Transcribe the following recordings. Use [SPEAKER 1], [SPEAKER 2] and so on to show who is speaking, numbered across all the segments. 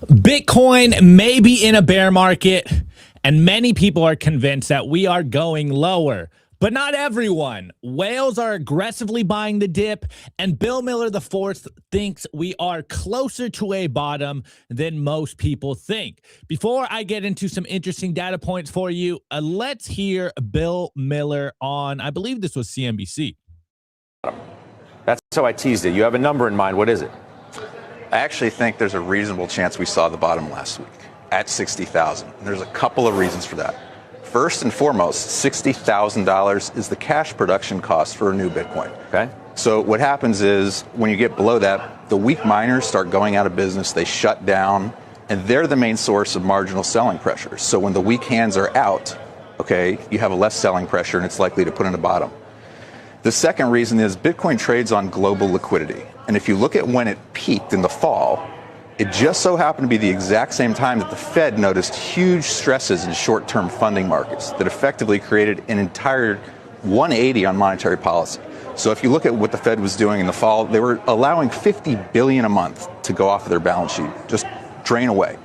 [SPEAKER 1] Bitcoin may be in a bear market, and many people are convinced that we are going lower. But not everyone. Whales are aggressively buying the dip, and Bill Miller IV thinks we are closer to a bottom than most people think. Before I get into some interesting data points for you, let's hear Bill Miller on, I believe this was CNBC.
[SPEAKER 2] That's how I teased it. You have a number in mind. What is it?
[SPEAKER 3] I actually think there's a reasonable chance we saw the bottom last week at 60,000. And there's a couple of reasons for that. First and foremost, $60,000 is the cash production cost for a new Bitcoin.
[SPEAKER 2] Okay.
[SPEAKER 3] So what happens is when you get below that, the weak miners start going out of business, they shut down, and they're the main source of marginal selling pressure. So when the weak hands are out, okay, you have a less selling pressure and it's likely to put in a bottom. The second reason is Bitcoin trades on global liquidity. And if you look at when it peaked in the fall, it just so happened to be the exact same time that the Fed noticed huge stresses in short-term funding markets that effectively created an entire 180 on monetary policy. So if you look at what the Fed was doing in the fall, they were allowing $50 billion a month to go off of their balance sheet, just drain away.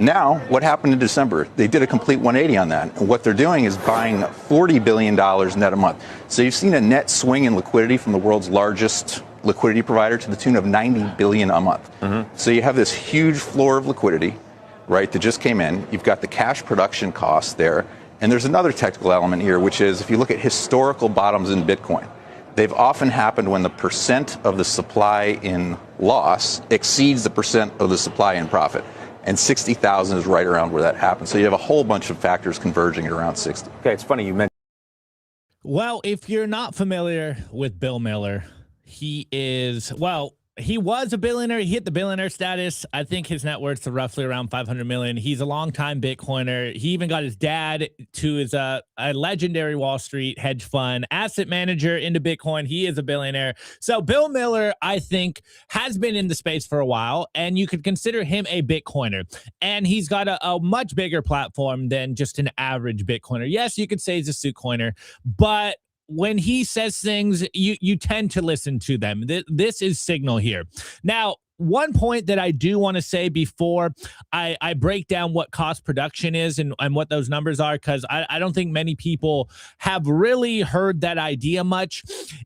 [SPEAKER 3] Now, what happened in December? They did a complete 180 on that. And what they're doing is buying $40 billion net a month. So you've seen a net swing in liquidity from the world's largest liquidity provider to the tune of $90 billion a month. Mm-hmm. So you have this huge floor of liquidity, right, that just came in. You've got the cash production costs there. And there's another technical element here, which is if you look at historical bottoms in Bitcoin, they've often happened when the percent of the supply in loss exceeds the percent of the supply in profit. And 60,000 is right around where that happens. So you have a whole bunch of factors converging at around 60.
[SPEAKER 2] Okay, it's funny you mentioned.
[SPEAKER 1] Well, if you're not familiar with Bill Miller, he was a billionaire. He hit the billionaire status. I think his net worth's roughly around 500 million. He's a longtime Bitcoiner. He even got his dad to his a legendary Wall Street hedge fund asset manager into Bitcoin. He is a billionaire. So Bill Miller, I think, has been in the space for a while, and you could consider him a Bitcoiner. And he's got a much bigger platform than just an average Bitcoiner. Yes, you could say he's a suit coiner, but when he says things, you tend to listen to them. This is signal here. Now, one point that I do want to say before I break down what cost production is and what those numbers are, because I don't think many people have really heard that idea much,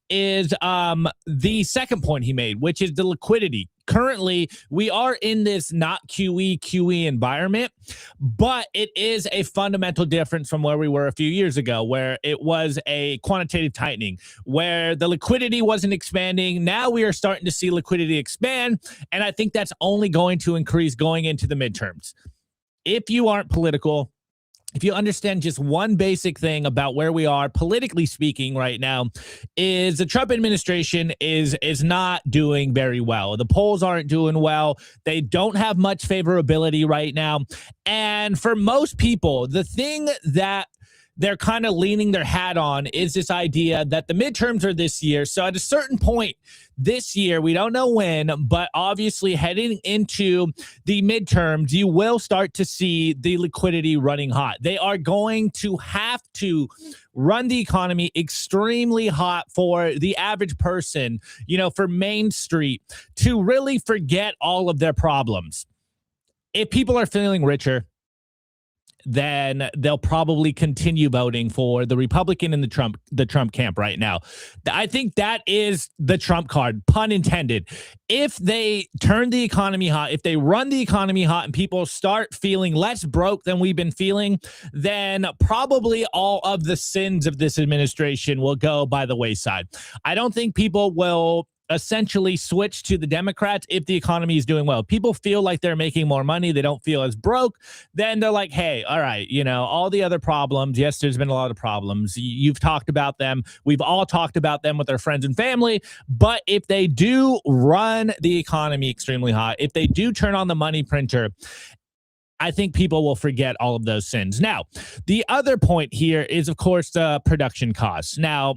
[SPEAKER 1] is the second point he made, which is the liquidity. Currently, we are in this not QE environment, but it is a fundamental difference from where we were a few years ago, where it was a quantitative tightening, where the liquidity wasn't expanding. Now we are starting to see liquidity expand, and I think that's only going to increase going into the midterms. If you aren't political, if you understand just one basic thing about where we are politically speaking right now, is the Trump administration is not doing very well. The polls aren't doing well. They don't have much favorability right now. And for most people, the thing that they're kind of leaning their hat on is this idea that the midterms are this year. So at a certain point this year, we don't know when, but obviously heading into the midterms, you will start to see the liquidity running hot. They are going to have to run the economy extremely hot for the average person, for Main Street to really forget all of their problems. If people are feeling richer, then they'll probably continue voting for the Republican and the Trump camp right now. I think that is the Trump card, pun intended. If they turn the economy hot, if they run the economy hot and people start feeling less broke than we've been feeling, then probably all of the sins of this administration will go by the wayside. I don't think people will essentially switch to the Democrats if the economy is doing well. People feel like they're making more money, they don't feel as broke, then they're like, hey, all right, all the other problems, yes, there's been a lot of problems, you've talked about them, we've all talked about them with our friends and family, but if they do run the economy extremely hot, if they do turn on the money printer, I think people will forget all of those sins. Now, the other point here is, of course, the production costs. Now,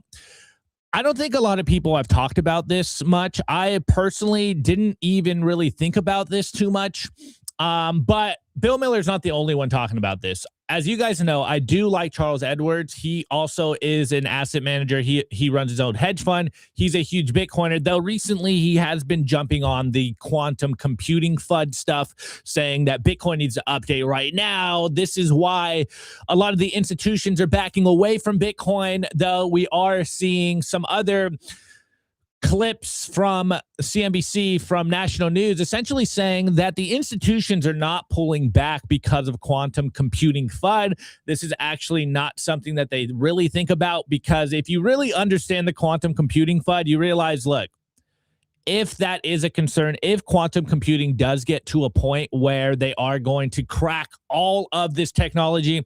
[SPEAKER 1] I don't think a lot of people have talked about this much. I personally didn't even really think about this too much. But Bill Miller's not the only one talking about this. as you guys know, I do like Charles Edwards. He also is an asset manager. He runs his own hedge fund. He's a huge Bitcoiner, though recently he has been jumping on the quantum computing FUD stuff, saying that Bitcoin needs to update right now. This is why a lot of the institutions are backing away from Bitcoin, though we are seeing some other clips from CNBC, from national news, essentially saying that the institutions are not pulling back because of quantum computing FUD. This is actually not something that they really think about, because if you really understand the quantum computing FUD, you realize, look, if that is a concern, if quantum computing does get to a point where they are going to crack all of this technology,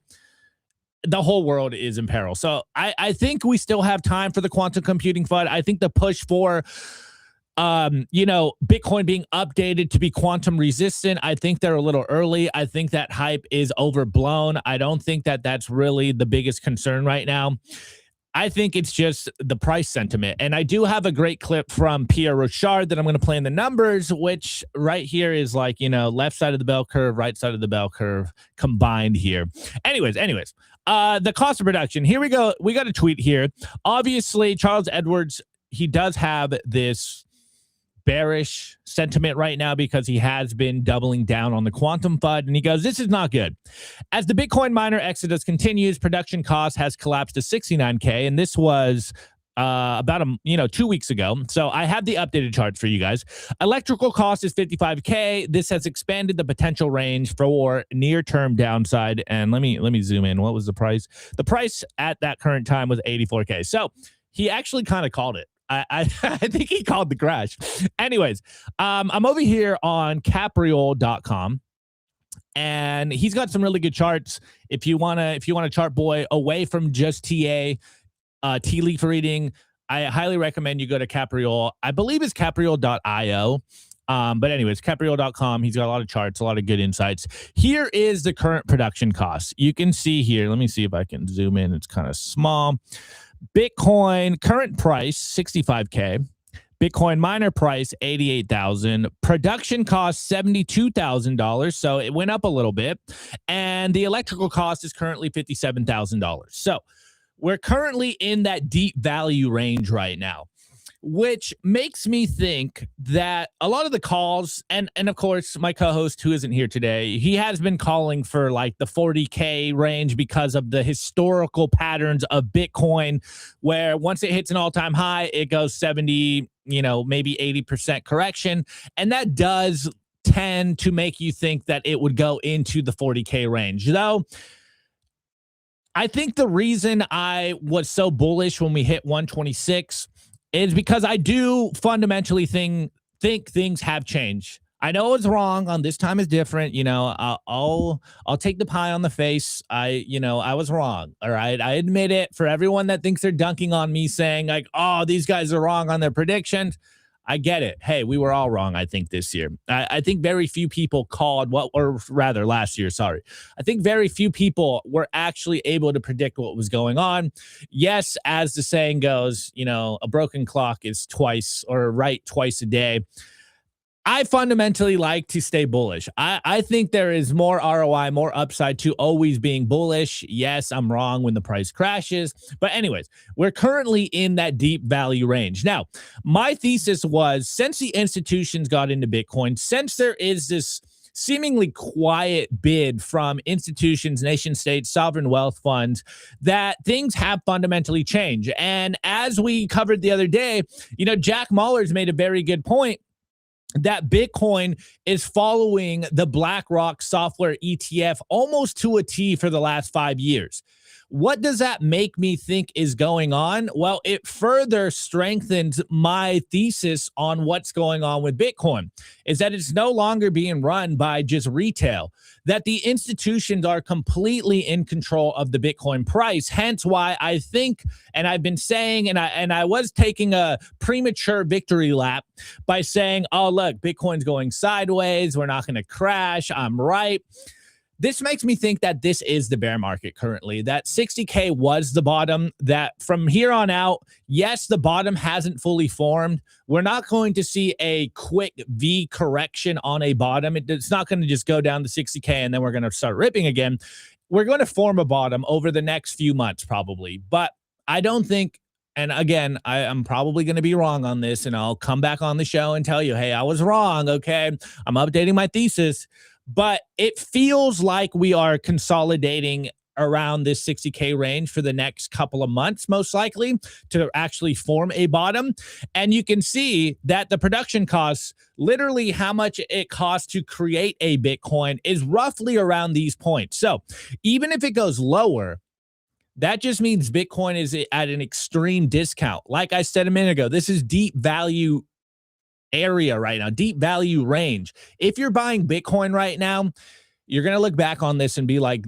[SPEAKER 1] the whole world is in peril. So I think we still have time for the quantum computing FUD. I think the push for, Bitcoin being updated to be quantum resistant, I think they're a little early. I think that hype is overblown. I don't think that that's really the biggest concern right now. I think it's just the price sentiment. And I do have a great clip from Pierre Rochard that I'm going to play in the numbers, which right here is like, left side of the bell curve, right side of the bell curve combined here. Anyways, the cost of production. Here we go. We got a tweet here. Obviously, Charles Edwards, he does have this bearish sentiment right now because he has been doubling down on the quantum FUD, and he goes, this is not good. As the Bitcoin miner exodus continues, production cost has collapsed to 69K, and this was about 2 weeks ago. So I have the updated charts for you guys. Electrical cost is 55K. This has expanded the potential range for near-term downside. And let me zoom in. What was the price? The price at that current time was 84K. So he actually kind of called it. I think he called the crash. Anyways, I'm over here on capriol.com, and he's got some really good charts. If you want a chart boy away from just tea leaf reading, I highly recommend you go to Capriol. I believe it's capriol.io. But anyways, capriol.com. He's got a lot of charts, a lot of good insights. Here is the current production cost. You can see here. Let me see if I can zoom in. It's kind of small. Bitcoin current price 65K. Bitcoin miner price 88,000. Production cost $72,000, so it went up a little bit, and the electrical cost is currently $57,000. So we're currently in that deep value range right now, which makes me think that a lot of the calls, and of course, my co-host who isn't here today, he has been calling for like the 40K range because of the historical patterns of Bitcoin, where once it hits an all-time high, it goes 70, maybe 80% correction. And that does tend to make you think that it would go into the 40K range. Though, I think the reason I was so bullish when we hit 126 is because I do fundamentally think things have changed. I know it's wrong. On this time is different. I'll take the pie on the face. I was wrong. All right. I admit it. For everyone that thinks they're dunking on me saying like, oh, these guys are wrong on their predictions, I get it. Hey, we were all wrong, I think, this year. I think very few people called last year, sorry. I think very few people were actually able to predict what was going on. Yes, as the saying goes, a broken clock is right twice a day. I fundamentally like to stay bullish. I think there is more ROI, more upside to always being bullish. Yes, I'm wrong when the price crashes. But anyways, we're currently in that deep value range. Now, my thesis was, since the institutions got into Bitcoin, since there is this seemingly quiet bid from institutions, nation states, sovereign wealth funds, that things have fundamentally changed. And as we covered the other day, Jack Mallers made a very good point that Bitcoin is following the BlackRock software ETF almost to a T for the last 5 years. What does that make me think is going on? Well, it further strengthens my thesis on what's going on with Bitcoin, is that it's no longer being run by just retail, that the institutions are completely in control of the Bitcoin price. Hence why I think, and I've been saying, and I was taking a premature victory lap by saying, oh, look, Bitcoin's going sideways. We're not going to crash. I'm right. this makes me think that this is the bear market currently, that 60K was the bottom, that from here on out, yes, the bottom hasn't fully formed. We're not going to see a quick V correction on a bottom. It's not going to just go down to 60K and then we're going to start ripping again. We're going to form a bottom over the next few months probably, but I don't think, and again, I'm probably going to be wrong on this, and I'll come back on the show and tell you, hey, I was wrong, okay? I'm updating my thesis, but it feels like we are consolidating around this 60K range for the next couple of months, most likely, to actually form a bottom. And you can see that the production costs, literally how much it costs to create a Bitcoin, is roughly around these points. So even if it goes lower, that just means Bitcoin is at an extreme discount. Like I said a minute ago, this is deep value area right now, deep value range. If you're buying Bitcoin right now, you're going to look back on this and be like,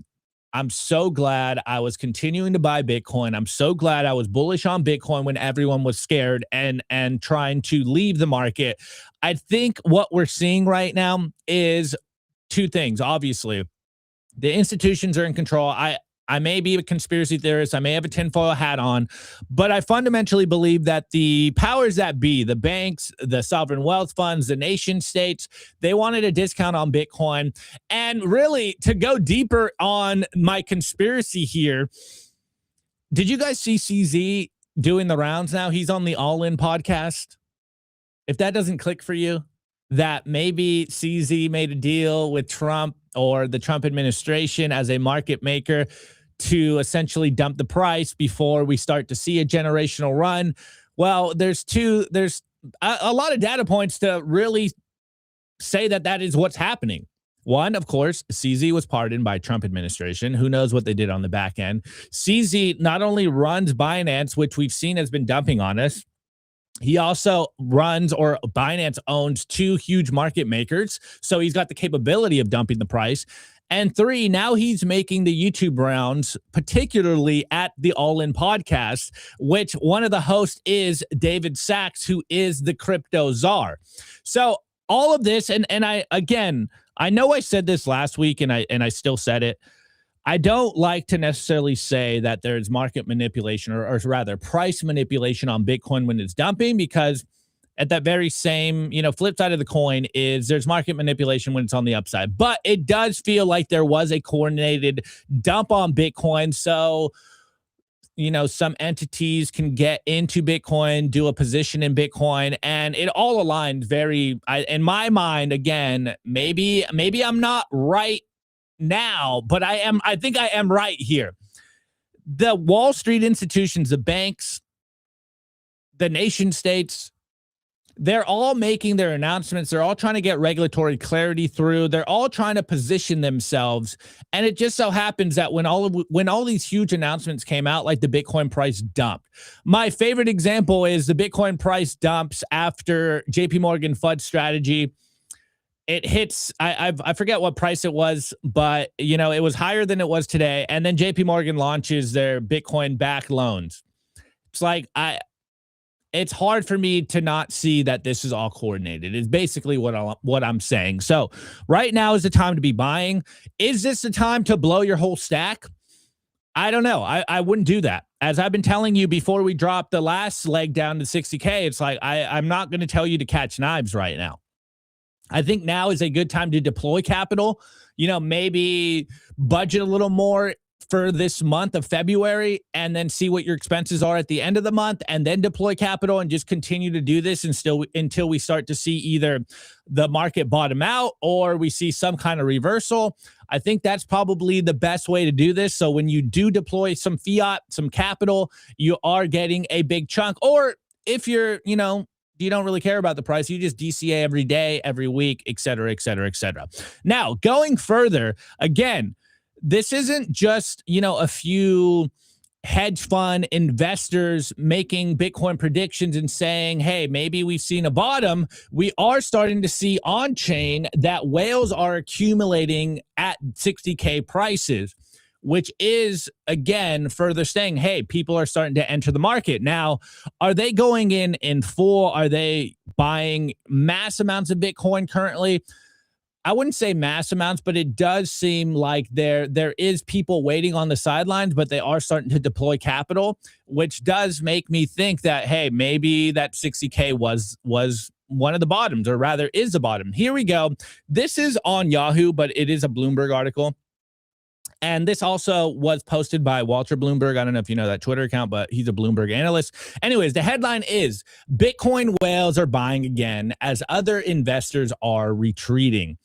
[SPEAKER 1] I'm so glad I was continuing to buy Bitcoin. I'm so glad I was bullish on Bitcoin when everyone was scared and trying to leave the market. I think what we're seeing right now is two things. Obviously, the institutions are in control. I may be a conspiracy theorist. I may have a tinfoil hat on, but I fundamentally believe that the powers that be, the banks, the sovereign wealth funds, the nation states, they wanted a discount on Bitcoin. And really, to go deeper on my conspiracy here, did you guys see CZ doing the rounds now? He's on the All In podcast. If that doesn't click for you, that maybe CZ made a deal with Trump or the Trump administration as a market maker to essentially dump the price before we start to see a generational run. Well, there's a lot of data points to really say that that is what's happening. One, of course, CZ was pardoned by Trump administration. Who knows what they did on the back end? CZ not only runs Binance, which we've seen has been dumping on us, he also runs, or Binance owns, two huge market makers. So he's got the capability of dumping the price. And three, now he's making the YouTube rounds, particularly at the All In podcast, which one of the hosts is David Sachs, who is the crypto czar. So all of this, and I know I said this last week and I still said it. I don't like to necessarily say that there's market manipulation or rather price manipulation on Bitcoin when it's dumping, because at that very same, flip side of the coin is there's market manipulation when it's on the upside. But it does feel like there was a coordinated dump on Bitcoin. So, some entities can get into Bitcoin, do a position in Bitcoin, and it all aligned very, in my mind, again, maybe I'm not right now, but I think I am right here. The Wall Street institutions, the banks, the nation states, they're all making their announcements. They're all trying to get regulatory clarity through. They're all trying to position themselves. And it just so happens that when all these huge announcements came out, like the Bitcoin price dumped. My favorite example is the Bitcoin price dumps after JP Morgan FUD strategy. It hits, I forget what price it was, but it was higher than it was today. And then JP Morgan launches their Bitcoin backed loans. It's like, it's hard for me to not see that this is all coordinated. It's basically what I'm saying. So right now is the time to be buying. Is this the time to blow your whole stack? I don't know. I wouldn't do that. As I've been telling you before we dropped the last leg down to 60K, it's like, I'm not going to tell you to catch knives right now. I think now is a good time to deploy capital, maybe budget a little more for this month of February and then see what your expenses are at the end of the month and then deploy capital and just continue to do this until we start to see either the market bottom out or we see some kind of reversal. I think that's probably the best way to do this. So when you do deploy some fiat, some capital, you are getting a big chunk. Or if you're, you don't really care about the price, you just DCA every day, every week, et cetera, et cetera, et cetera. Now, going further, again, this isn't just, a few hedge fund investors making Bitcoin predictions and saying, hey, maybe we've seen a bottom. We are starting to see on chain that whales are accumulating at 60K prices, which is, again, further saying, hey, people are starting to enter the market. Now, are they going in full? Are they buying mass amounts of Bitcoin currently? I wouldn't say mass amounts, but it does seem like there is people waiting on the sidelines, but they are starting to deploy capital, which does make me think that, hey, maybe that 60K was one of the bottoms, or rather is the bottom. Here we go. This is on Yahoo, but it is a Bloomberg article. And this also was posted by Walter Bloomberg. I don't know if you know that Twitter account, but he's a Bloomberg analyst. Anyways, the headline is Bitcoin whales are buying again as other investors are retreating.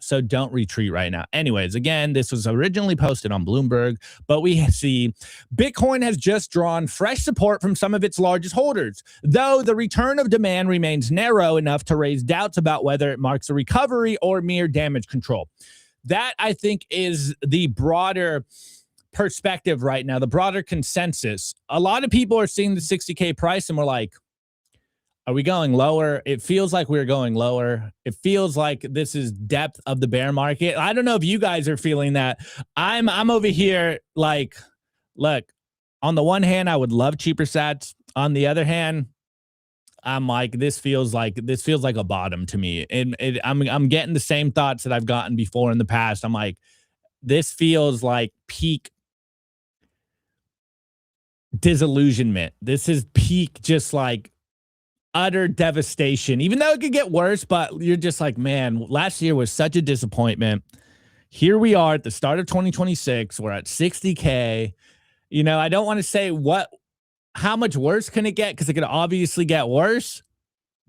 [SPEAKER 1] So don't retreat right now. Anyways, again, this was originally posted on Bloomberg, but we see Bitcoin has just drawn fresh support from some of its largest holders, though the return of demand remains narrow enough to raise doubts about whether it marks a recovery or mere damage control. That, I think, is the broader perspective right now, the broader consensus. A lot of people are seeing the 60K price and we're like, are we going lower? It feels like we're going lower. It feels like this is depth of the bear market. I don't know if you guys are feeling that. I'm over here like, look, on the one hand, I would love cheaper sats. On the other hand, I'm like, this feels like a bottom to me. And I'm getting the same thoughts that I've gotten before in the past. I'm like, this feels like peak disillusionment. This is peak, just like utter devastation, even though it could get worse, but you're just like, man, last year was such a disappointment. Here we are at the start of 2026. We're at 60K. You know, I don't want to say how much worse can it get? Because it could obviously get worse,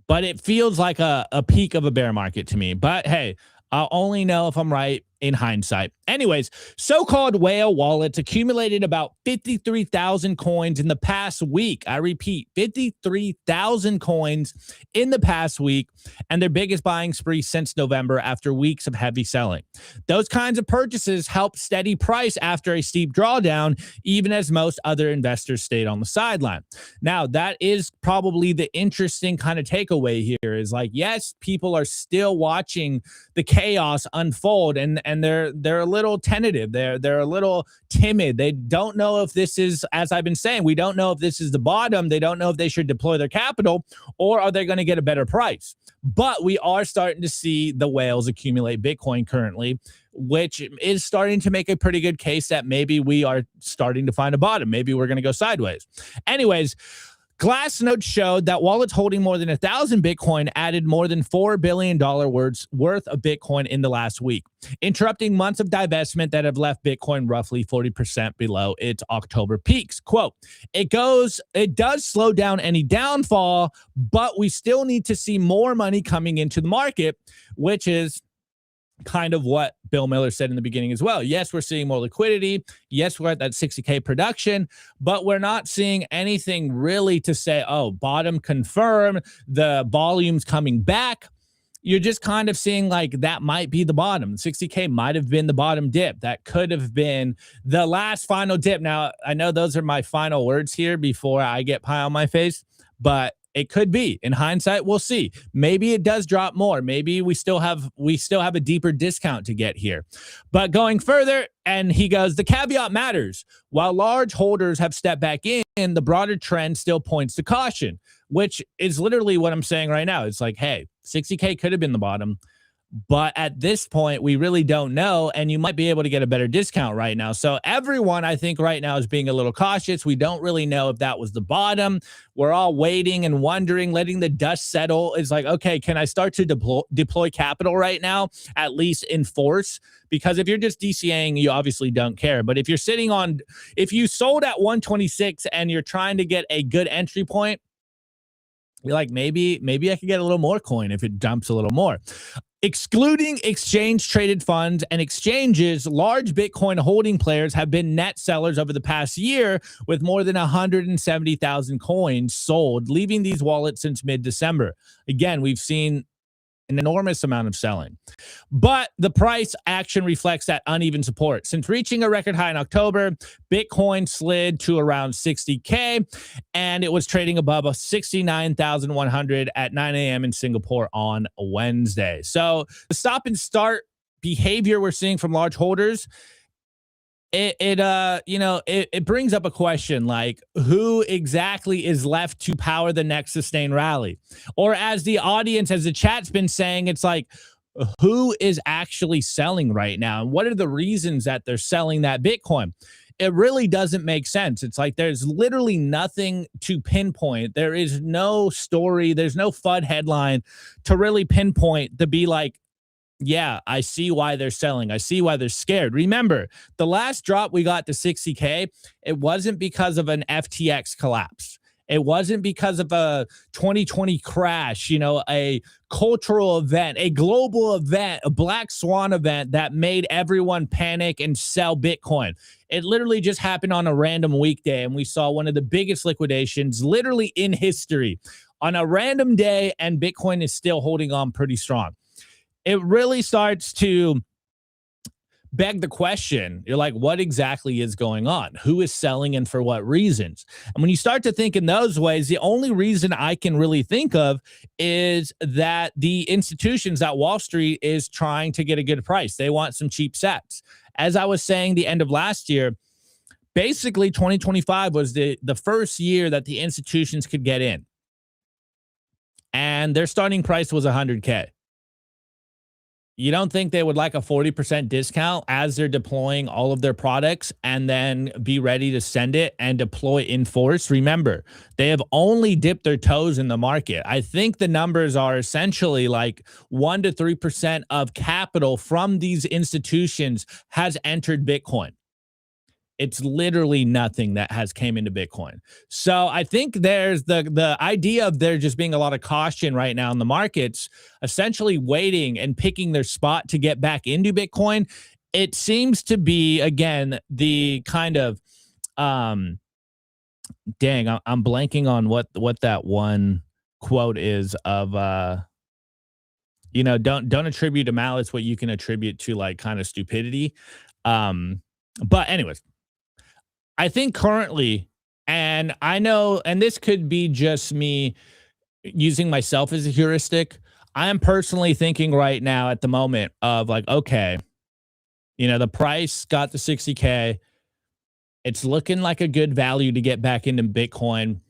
[SPEAKER 1] but it feels like a peak of a bear market to me. But hey, I'll only know if I'm right in hindsight. Anyways, so-called whale wallets accumulated about 53,000 coins in the past week. I repeat, 53,000 coins in the past week, and their biggest buying spree since November after weeks of heavy selling. Those kinds of purchases helped steady price after a steep drawdown, even as most other investors stayed on the sideline. Now, that is probably the interesting kind of takeaway here is like, yes, people are still watching the chaos unfold, and they're a little tentative. They're a little timid. They don't know if this is, as I've been saying, we don't know if this is the bottom. They don't know if they should deploy their capital, or are they going to get a better price? But we are starting to see the whales accumulate Bitcoin currently, which is starting to make a pretty good case that maybe we are starting to find a bottom. Maybe we're going to go sideways. Anyways, Glassnode showed that wallets holding more than 1,000 Bitcoin added more than $4 billion worth of Bitcoin in the last week, interrupting months of divestment that have left Bitcoin roughly 40% below its October peaks. Quote, it does slow down any downfall, but we still need to see more money coming into the market, which is kind of what Bill Miller said in the beginning as well. Yes, we're seeing more liquidity. Yes, we're at that 60K production, but we're not seeing anything really to say, oh, bottom confirmed, the volume's coming back. You're just kind of seeing like that might be the bottom. 60K might have been the bottom dip. That could have been the last final dip. Now, I know those are my final words here before I get pie on my face, but it could be. In hindsight, we'll see. Maybe it does drop more. Maybe we still have a deeper discount to get here. But going further, and he goes, the caveat matters. While large holders have stepped back in, the broader trend still points to caution, which is literally what I'm saying right now. It's like, hey, 60K could have been the bottom, but at this point, we really don't know, and you might be able to get a better discount right now. So everyone, I think, right now is being a little cautious. We don't really know if that was the bottom. We're all waiting and wondering, letting the dust settle. It's like, okay, can I start to deploy capital right now, at least in force? Because if you're just DCAing, you obviously don't care. But if you're sitting on, if you sold at 126 and you're trying to get a good entry point, you're like, maybe I could get a little more coin if it dumps a little more. Excluding exchange-traded funds and exchanges, large Bitcoin holding players have been net sellers over the past year, with more than 170,000 coins sold, leaving these wallets since mid-December. Again, we've seen an enormous amount of selling. But the price action reflects that uneven support. Since reaching a record high in October, Bitcoin slid to around 60K, and it was trading above a 69,100 at 9 a.m. in Singapore on Wednesday. So the stop and start behavior we're seeing from large holders, it brings up a question like, who exactly is left to power the next sustained rally? Or as the audience, as the chat's been saying, it's like, who is actually selling right now and what are the reasons that they're selling that Bitcoin. It really doesn't make sense. It's like there's literally nothing to pinpoint. There is no story. There's no FUD headline to really pinpoint to be like, yeah, I see why they're selling. I see why they're scared. Remember, the last drop we got to 60K, it wasn't because of an FTX collapse. It wasn't because of a 2020 crash, a cultural event, a global event, a black swan event that made everyone panic and sell Bitcoin. It literally just happened on a random weekday, and we saw one of the biggest liquidations literally in history on a random day, and Bitcoin is still holding on pretty strong. It really starts to beg the question. You're like, what exactly is going on? Who is selling and for what reasons? And when you start to think in those ways, the only reason I can really think of is that the institutions that Wall Street is trying to get a good price. They want some cheap sats. As I was saying the end of last year, basically 2025 was the first year that the institutions could get in. And their starting price was 100K. You don't think they would like a 40% discount as they're deploying all of their products and then be ready to send it and deploy in force? Remember, they have only dipped their toes in the market. I think the numbers are essentially like 1 to 3% of capital from these institutions has entered Bitcoin. It's literally nothing that has came into Bitcoin. So I think there's the idea of there just being a lot of caution right now in the markets, essentially waiting and picking their spot to get back into Bitcoin. It seems to be, again, the kind of, I'm blanking on what that one quote is of, don't attribute to malice what you can attribute to like kind of stupidity. But anyways, I think currently, and I know, and this could be just me using myself as a heuristic, I am personally thinking right now at the moment of like, okay, the price got to 60K. It's looking like a good value to get back into Bitcoin.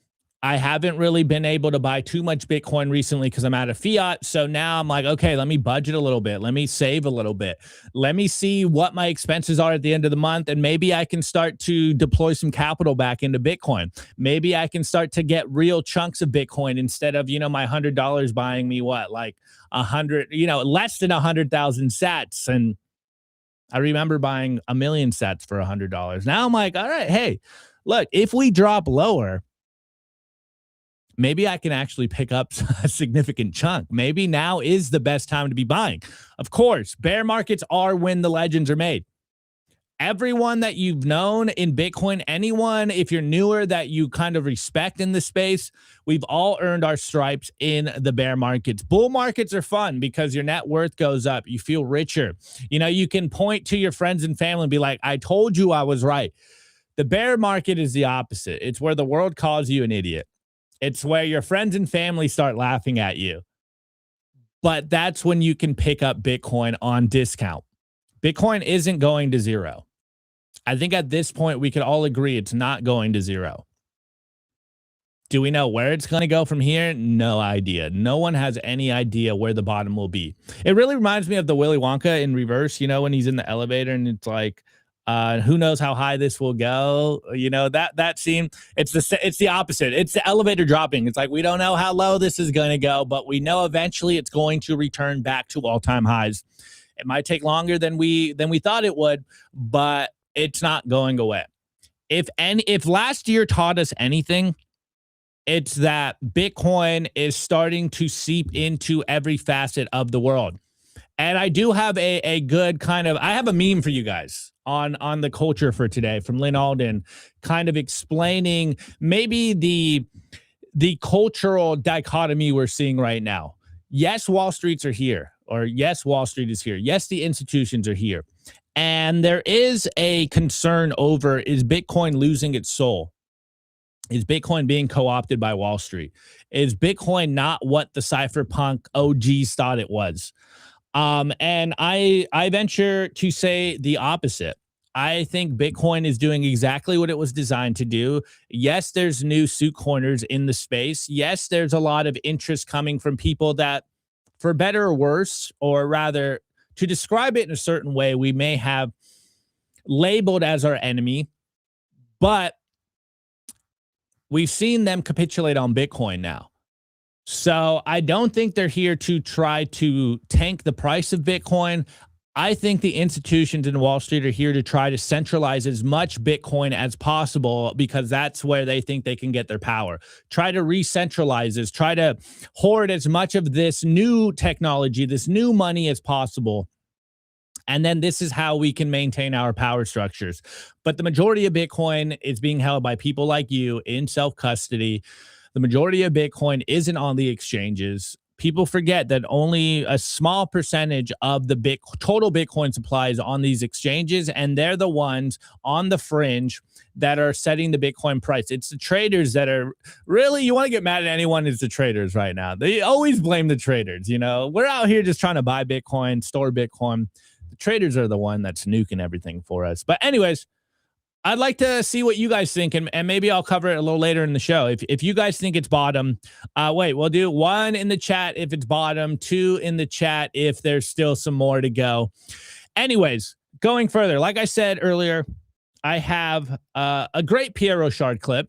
[SPEAKER 1] I haven't really been able to buy too much Bitcoin recently because I'm out of fiat. So now I'm like, okay, let me budget a little bit. Let me save a little bit. Let me see what my expenses are at the end of the month. And maybe I can start to deploy some capital back into Bitcoin. Maybe I can start to get real chunks of Bitcoin instead of, my $100 buying me like 100, less than 100,000 sats. And I remember buying 1 million sats for $100. Now I'm like, all right, hey, look, if we drop lower, maybe I can actually pick up a significant chunk. Maybe now is the best time to be buying. Of course, bear markets are when the legends are made. Everyone that you've known in Bitcoin, anyone, if you're newer, that you kind of respect in the space, we've all earned our stripes in the bear markets. Bull markets are fun because your net worth goes up. You feel richer. You can point to your friends and family and be like, I told you I was right. The bear market is the opposite. It's where the world calls you an idiot. It's where your friends and family start laughing at you. But that's when you can pick up Bitcoin on discount. Bitcoin isn't going to zero. I think at this point, we could all agree it's not going to zero. Do we know where it's going to go from here? No idea. No one has any idea where the bottom will be. It really reminds me of the Willy Wonka in reverse, when he's in the elevator and it's like, who knows how high this will go? That scene, it's the opposite. It's the elevator dropping. It's like, we don't know how low this is going to go, but we know eventually it's going to return back to all-time highs. It might take longer than we thought it would, but it's not going away. If last year taught us anything, it's that Bitcoin is starting to seep into every facet of the world. And I do have a good kind of, I have a meme for you guys on the culture for today from Lynn Alden, kind of explaining maybe the cultural dichotomy we're seeing right now. Yes, Wall Streets are here, or yes, Wall Street is here. Yes, the institutions are here. And there is a concern over, is Bitcoin losing its soul? Is Bitcoin being co-opted by Wall Street? Is Bitcoin not what the cypherpunk OGs thought it was? And I venture to say the opposite. I think Bitcoin is doing exactly what it was designed to do. Yes, there's new suit corners in the space. Yes, there's a lot of interest coming from people that for better or worse, or rather to describe it in a certain way, we may have labeled as our enemy, but we've seen them capitulate on Bitcoin now. So I don't think they're here to try to tank the price of Bitcoin. I think the institutions in Wall Street are here to try to centralize as much Bitcoin as possible, because that's where they think they can get their power. Try to re-centralize this, try to hoard as much of this new technology, this new money as possible. And then this is how we can maintain our power structures. But the majority of Bitcoin is being held by people like you in self-custody. The majority of Bitcoin isn't on the exchanges. People forget that only a small percentage of the total Bitcoin supply is on these exchanges, and they're the ones on the fringe that are setting the Bitcoin price. It's the traders that are really, you want to get mad at anyone, it's the traders right now. They always blame the traders. You know, we're out here just trying to buy Bitcoin, store Bitcoin. The traders are the one that's nuking everything for us. But anyways, I'd like to see what you guys think, and maybe I'll cover it a little later in the show. If you guys think it's bottom, we'll do 1 in the chat if it's bottom, 2 in the chat if there's still some more to go. Anyways, going further, like I said earlier, I have a great Pierre Rochard clip,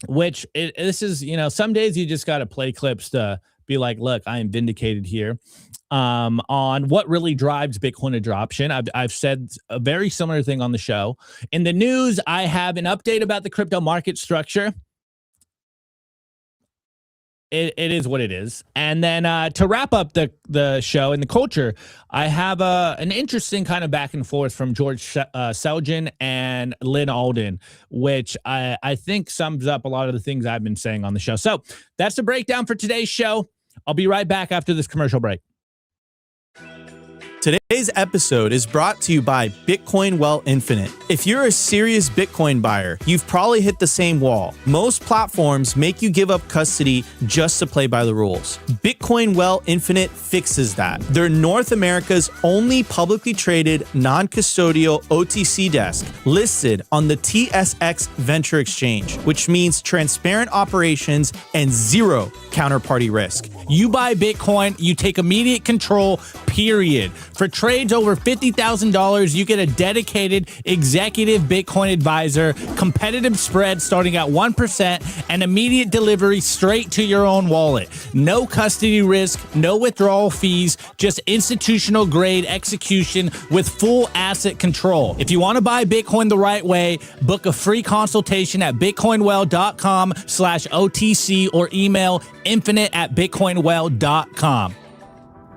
[SPEAKER 1] which this is, you know, some days you just got to play clips to be like, look, I am vindicated here. On what really drives Bitcoin adoption. I've said a very similar thing on the show. In the news, I have an update about the crypto market structure. It is what it is. And then to wrap up the show and the culture, I have an interesting kind of back and forth from George Selgin and Lynn Alden, which I think sums up a lot of the things I've been saying on the show. So that's the breakdown for today's show. I'll be right back after this commercial break.
[SPEAKER 4] Today's episode is brought to you by Bitcoin Well Infinite. If you're a serious Bitcoin buyer, you've probably hit the same wall. Most platforms make you give up custody just to play by the rules. Bitcoin Well Infinite fixes that. They're North America's only publicly traded non-custodial OTC desk listed on the TSX Venture Exchange, which means transparent operations and zero counterparty risk.
[SPEAKER 1] You buy Bitcoin, you take immediate control, period. For trades over $50,000, you get a dedicated executive Bitcoin advisor, competitive spread starting at 1%, and immediate delivery straight to your own wallet. No custody risk, no withdrawal fees, just institutional grade execution with full asset control. If you want to buy Bitcoin the right way, book a free consultation at bitcoinwell.com/OTC or email infinite@bitcoinwell.com.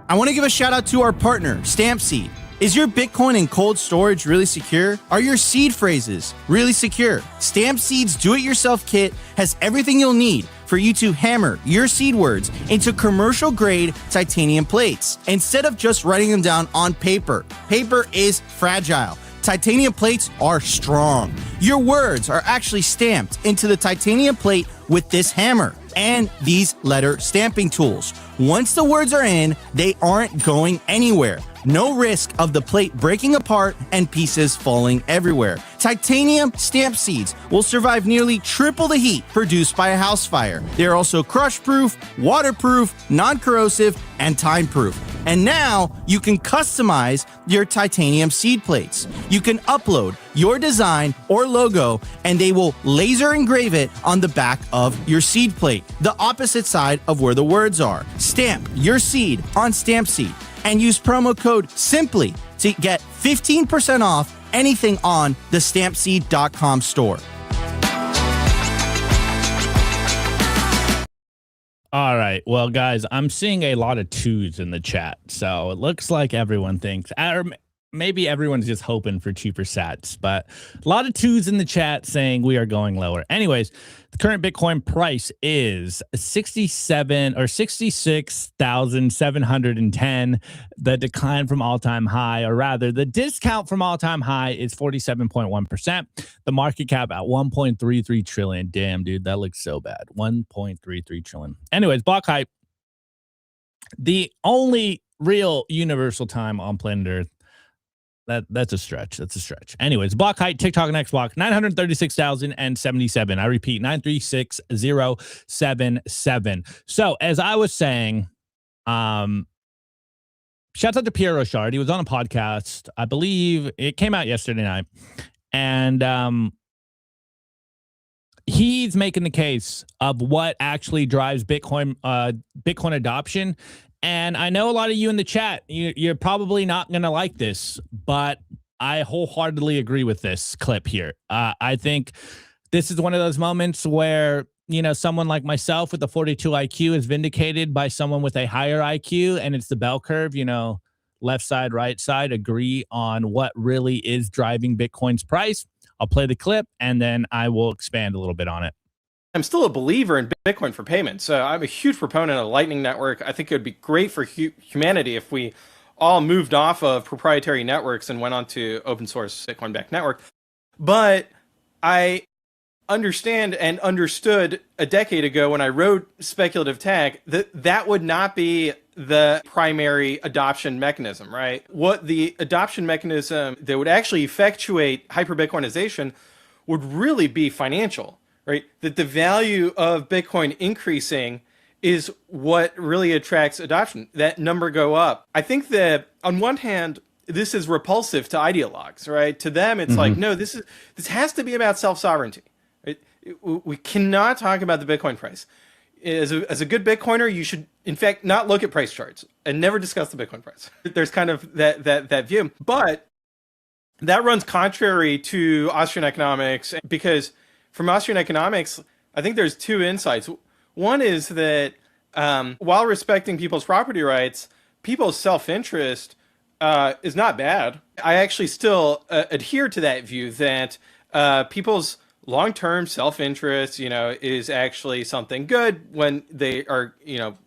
[SPEAKER 4] I want to give a shout out to our partner, StampSeed. Is your Bitcoin in cold storage really secure? Are your seed phrases really secure? StampSeed's do-it-yourself kit has everything you'll need for you to hammer your seed words into commercial-grade titanium plates, instead of just writing them down on paper. Paper is fragile. Titanium plates are strong. Your words are actually stamped into the titanium plate with this hammer and these letter stamping tools. Once the words are in, they aren't going anywhere. No risk of the plate breaking apart and pieces falling everywhere. Titanium stamp seeds will survive nearly triple the heat produced by a house fire. They are also crush-proof, waterproof, non-corrosive, and time-proof. And now you can customize your titanium seed plates. You can upload your design or logo, and they will laser engrave it on the back of your seed plate, the opposite side of where the words are. Stamp your seed on StampSeed and use promo code SIMPLY to get 15% off anything on the stampseed.com store.
[SPEAKER 1] All right. Well, guys, I'm seeing a lot of twos in the chat. So it looks like everyone thinks, or maybe everyone's just hoping for cheaper sats, but a lot of twos in the chat saying we are going lower. Anyways, the current Bitcoin price is 66,710. The decline from all-time high, or rather the discount from all-time high, is 47.1%. The market cap at 1.33 trillion. Damn, dude, that looks so bad. 1.33 trillion. Anyways, block hype. The only real universal time on planet Earth. That's a stretch. That's a stretch. Anyways, block height, TikTok and X block, 936,077. I repeat, 936,077. So as I was saying, Shouts out to Pierre Rochard. He was on a podcast. I believe it came out yesterday night. And he's making the case of what actually drives Bitcoin adoption. And I know a lot of you in the chat, you're probably not going to like this, but I wholeheartedly agree with this clip here. I think this is one of those moments where, someone like myself with a 42 IQ is vindicated by someone with a higher IQ, and it's the bell curve, left side, right side, agree on what really is driving Bitcoin's price. I'll play the clip, and then I will expand a little bit on it.
[SPEAKER 5] I'm still a believer in Bitcoin for payments. So I'm a huge proponent of the Lightning Network. I think it would be great for humanity if we all moved off of proprietary networks and went onto open source Bitcoin-backed network. But I understand and understood a decade ago when I wrote speculative tech that would not be the primary adoption mechanism, right? What the adoption mechanism that would actually effectuate hyper-Bitcoinization would really be financial, right? That the value of Bitcoin increasing is what really attracts adoption. That number go up. I think that on one hand, this is repulsive to ideologues, right? To them, it's like, no, this has to be about self-sovereignty. Right? We cannot talk about the Bitcoin price. As a good Bitcoiner, you should, in fact, not look at price charts and never discuss the Bitcoin price. There's kind of that view. But that runs contrary to Austrian economics, because from Austrian economics, I think there's two insights. One is that while respecting people's property rights, people's self-interest is not bad. I actually still adhere to that view that people's long-term self-interest, is actually something good when they are,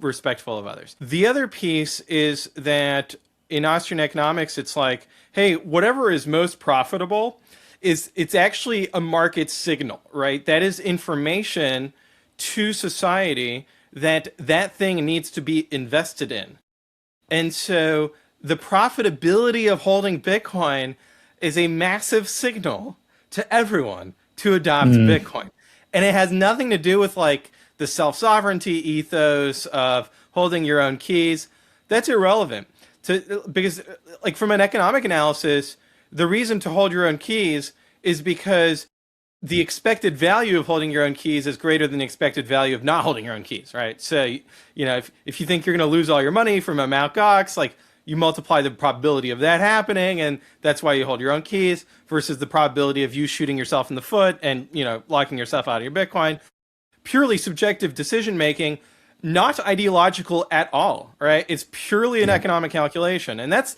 [SPEAKER 5] respectful of others. The other piece is that in Austrian economics, it's like, hey, whatever is most profitable it's actually a market signal, right? That is information to society that thing needs to be invested in. And so the profitability of holding Bitcoin is a massive signal to everyone to adopt Bitcoin. And it has nothing to do with like the self-sovereignty ethos of holding your own keys. That's irrelevant because like from an economic analysis, the reason to hold your own keys is because the expected value of holding your own keys is greater than the expected value of not holding your own keys, right? So, if you think you're going to lose all your money from a Mt. Gox, like you multiply the probability of that happening, and that's why you hold your own keys, versus the probability of you shooting yourself in the foot and, locking yourself out of your Bitcoin. Purely subjective decision making, not ideological at all, right? It's purely an economic calculation. And that's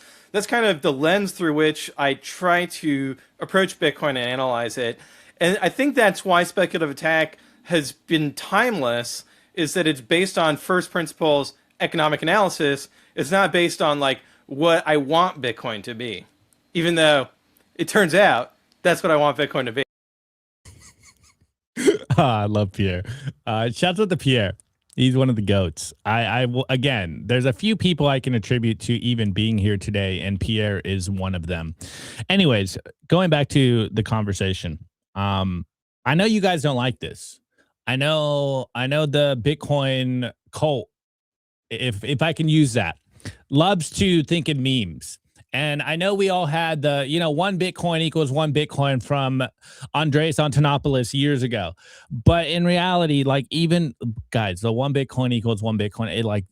[SPEAKER 5] kind of the lens through which I try to approach Bitcoin and analyze it. And I think that's why speculative attack has been timeless, is that it's based on first principles economic analysis. It's not based on like what I want Bitcoin to be, even though it turns out that's what I want Bitcoin to be.
[SPEAKER 1] I love Pierre. Shouts out to Pierre. He's one of the goats. Again, there's a few people I can attribute to even being here today, and Pierre is one of them. Anyways, going back to the conversation. I know you guys don't like this. I know the Bitcoin cult, if I can use that, loves to think in memes. And I know we all had the, one Bitcoin equals one Bitcoin from Andreas Antonopoulos years ago. But in reality, like even guys, the one Bitcoin equals one Bitcoin,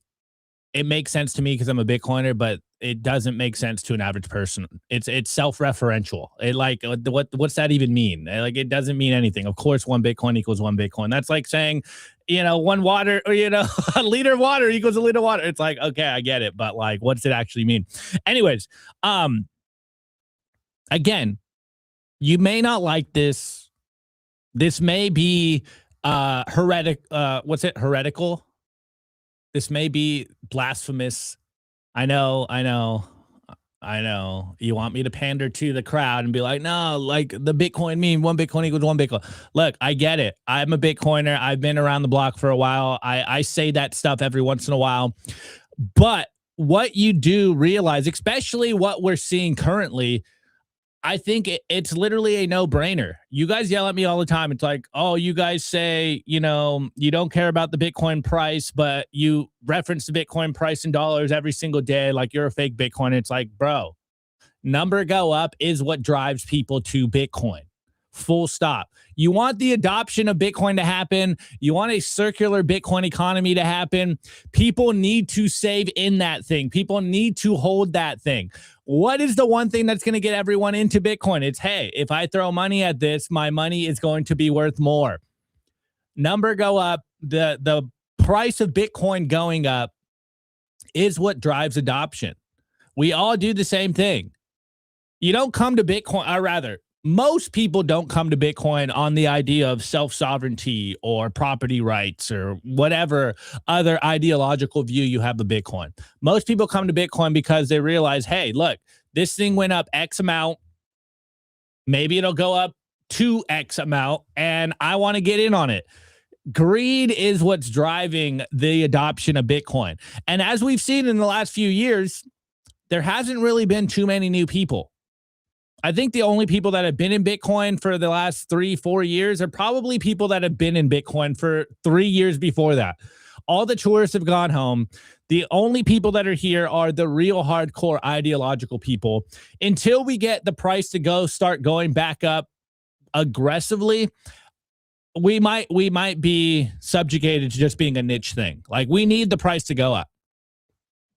[SPEAKER 1] it makes sense to me because I'm a Bitcoiner, but it doesn't make sense to an average person. It's self-referential. What's that even mean? It doesn't mean anything. Of course, one Bitcoin equals one Bitcoin. That's like saying, one water, or, a liter of water equals a liter of water. It's like, okay, I get it. But like, what's it actually mean? Anyways, again, you may not like this. This may be heretical. This may be blasphemous. I know. You want me to pander to the crowd and be like, no, like the Bitcoin meme, one Bitcoin equals one Bitcoin. Look, I get it. I'm a Bitcoiner. I've been around the block for a while. I say that stuff every once in a while. But what you do realize, especially what we're seeing currently, I think it's literally a no-brainer. You guys yell at me all the time. It's like, oh, you guys say, you know, you don't care about the Bitcoin price, but you reference the Bitcoin price in dollars every single day like you're a fake Bitcoin. It's like, bro, number go up is what drives people to Bitcoin. Full stop. You want the adoption of Bitcoin to happen. You want a circular Bitcoin economy to happen. People need to save in that thing. People need to hold that thing. What is the one thing that's going to get everyone into Bitcoin? It's, hey, if I throw money at this, my money is going to be worth more. Number go up. The price of Bitcoin going up is what drives adoption. We all do the same thing. You don't come to Bitcoin, or rather, most people don't come to Bitcoin on the idea of self-sovereignty or property rights or whatever other ideological view you have of Bitcoin. Most people come to Bitcoin because they realize, hey, look, this thing went up X amount. Maybe it'll go up 2X amount, and I want to get in on it. Greed is what's driving the adoption of Bitcoin. And as we've seen in the last few years, there hasn't really been too many new people. I think the only people that have been in Bitcoin for the last 3-4 years are probably people that have been in Bitcoin for 3 years before that. All the tourists have gone home. The only people that are here are the real hardcore ideological people. Until we get the price to start going back up aggressively, we might be subjugated to just being a niche thing. Like, we need the price to go up.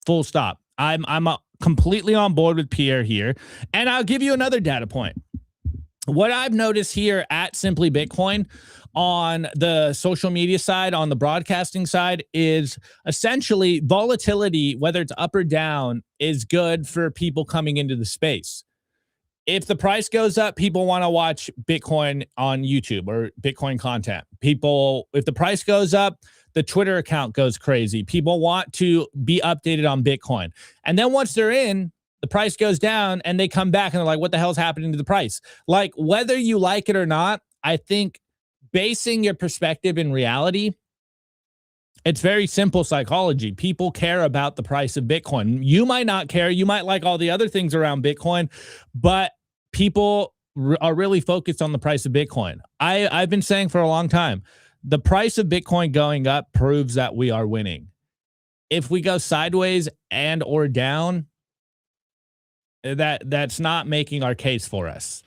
[SPEAKER 1] Full stop. I'm completely on board with Pierre here. And I'll give you another data point. What I've noticed here at Simply Bitcoin on the social media side, on the broadcasting side, is essentially volatility, whether it's up or down, is good for people coming into the space. If the price goes up, people want to watch Bitcoin on YouTube or Bitcoin content. If the price goes up, the Twitter account goes crazy. People want to be updated on Bitcoin. And then once they're in, the price goes down and they come back and they're like, what the hell's happening to the price? Like, whether you like it or not, I think basing your perspective in reality, it's very simple psychology. People care about the price of Bitcoin. You might not care. You might like all the other things around Bitcoin, but people are really focused on the price of Bitcoin. I've been saying for a long time, the price of Bitcoin going up proves that we are winning. If we go sideways and or down, that's not making our case for us.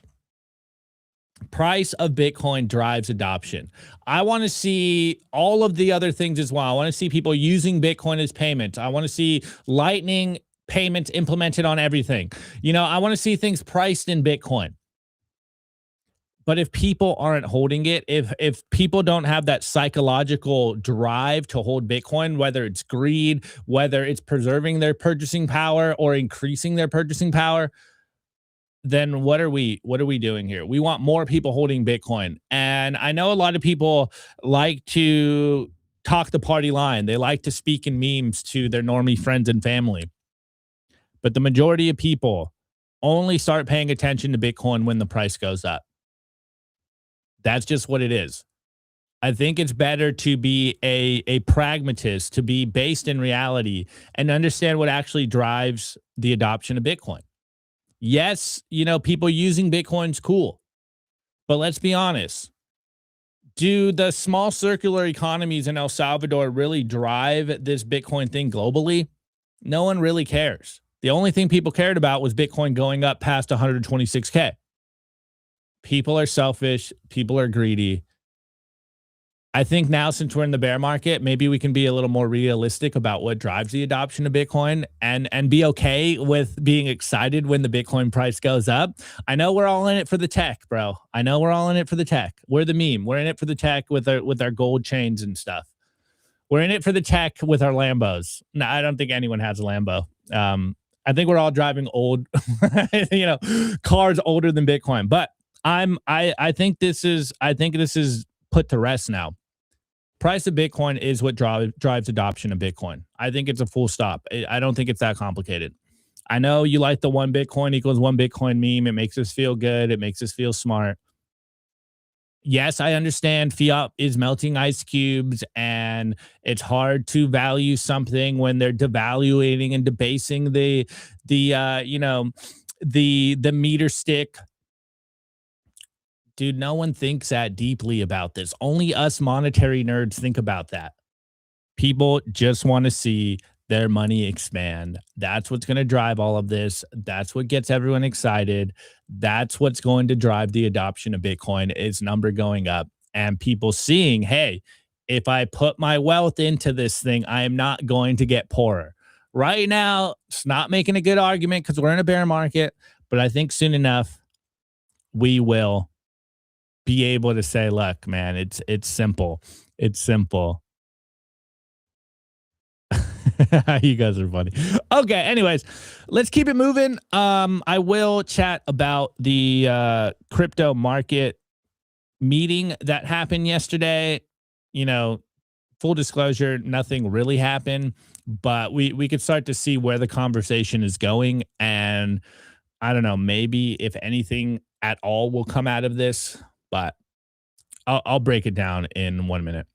[SPEAKER 1] Price of Bitcoin drives adoption. I want to see all of the other things as well. I want to see people using Bitcoin as payments. I want to see Lightning payments implemented on everything. You know, I want to see things priced in Bitcoin. But if people aren't holding it, if people don't have that psychological drive to hold Bitcoin, whether it's greed, whether it's preserving their purchasing power or increasing their purchasing power, then what are we doing here? We want more people holding Bitcoin. And I know a lot of people like to talk the party line. They like to speak in memes to their normie friends and family. But the majority of people only start paying attention to Bitcoin when the price goes up. That's just what it is. I think it's better to be a pragmatist, to be based in reality and understand what actually drives the adoption of Bitcoin. Yes, you know, people using Bitcoin's cool, but let's be honest. Do the small circular economies in El Salvador really drive this Bitcoin thing globally? No one really cares. The only thing people cared about was Bitcoin going up past 126K. People are selfish. People are greedy. I think now, since we're in the bear market, maybe we can be a little more realistic about what drives the adoption of Bitcoin and be okay with being excited when the Bitcoin price goes up. I know we're all in it for the tech, bro. I know we're all in it for the tech. We're the meme. We're in it for the tech with our gold chains and stuff. We're in it for the tech with our Lambos. No, I don't think anyone has a Lambo. I think we're all driving old, cars older than Bitcoin. But I think this is put to rest now. Price of Bitcoin is what drives adoption of Bitcoin. I think it's a full stop. I don't think it's that complicated. I know you like the 1 Bitcoin equals 1 Bitcoin meme. It makes us feel good. It makes us feel smart. Yes, I understand fiat is melting ice cubes and it's hard to value something when they're devaluing and debasing the meter stick dude, no one thinks that deeply about this. Only us monetary nerds think about that. People just want to see their money expand. That's what's going to drive all of this. That's what gets everyone excited. That's what's going to drive the adoption of Bitcoin, is number going up and people seeing, hey, if I put my wealth into this thing, I am not going to get poorer. Right now, it's not making a good argument because we're in a bear market, but I think soon enough we will be able to say, look, man, it's simple. It's simple. You guys are funny. Okay, anyways, let's keep it moving. I will chat about the crypto market meeting that happened yesterday. You know, full disclosure, nothing really happened, but we could start to see where the conversation is going. And I don't know, maybe if anything at all will come out of this, but I'll break it down in 1 minute.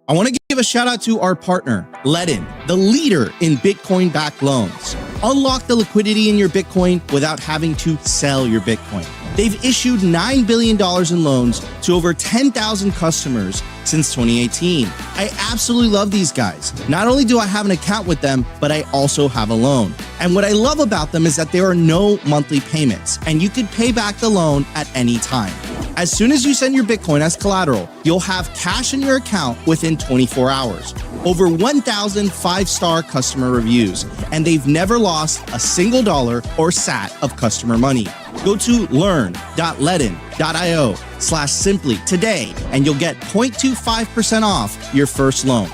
[SPEAKER 4] I want to give a shout out to our partner, Ledin, the leader in Bitcoin-backed loans. Unlock the liquidity in your Bitcoin without having to sell your Bitcoin. They've issued $9 billion in loans to over 10,000 customers since 2018. I absolutely love these guys. Not only do I have an account with them, but I also have a loan. And what I love about them is that there are no monthly payments, and you could pay back the loan at any time. As soon as you send your Bitcoin as collateral, you'll have cash in your account within 24 hours. Over 1,000 five-star customer reviews, and they've never lost a single dollar or sat of customer money. Go to learn.ledin.io/simply today, and you'll get 0.25% off your first loan.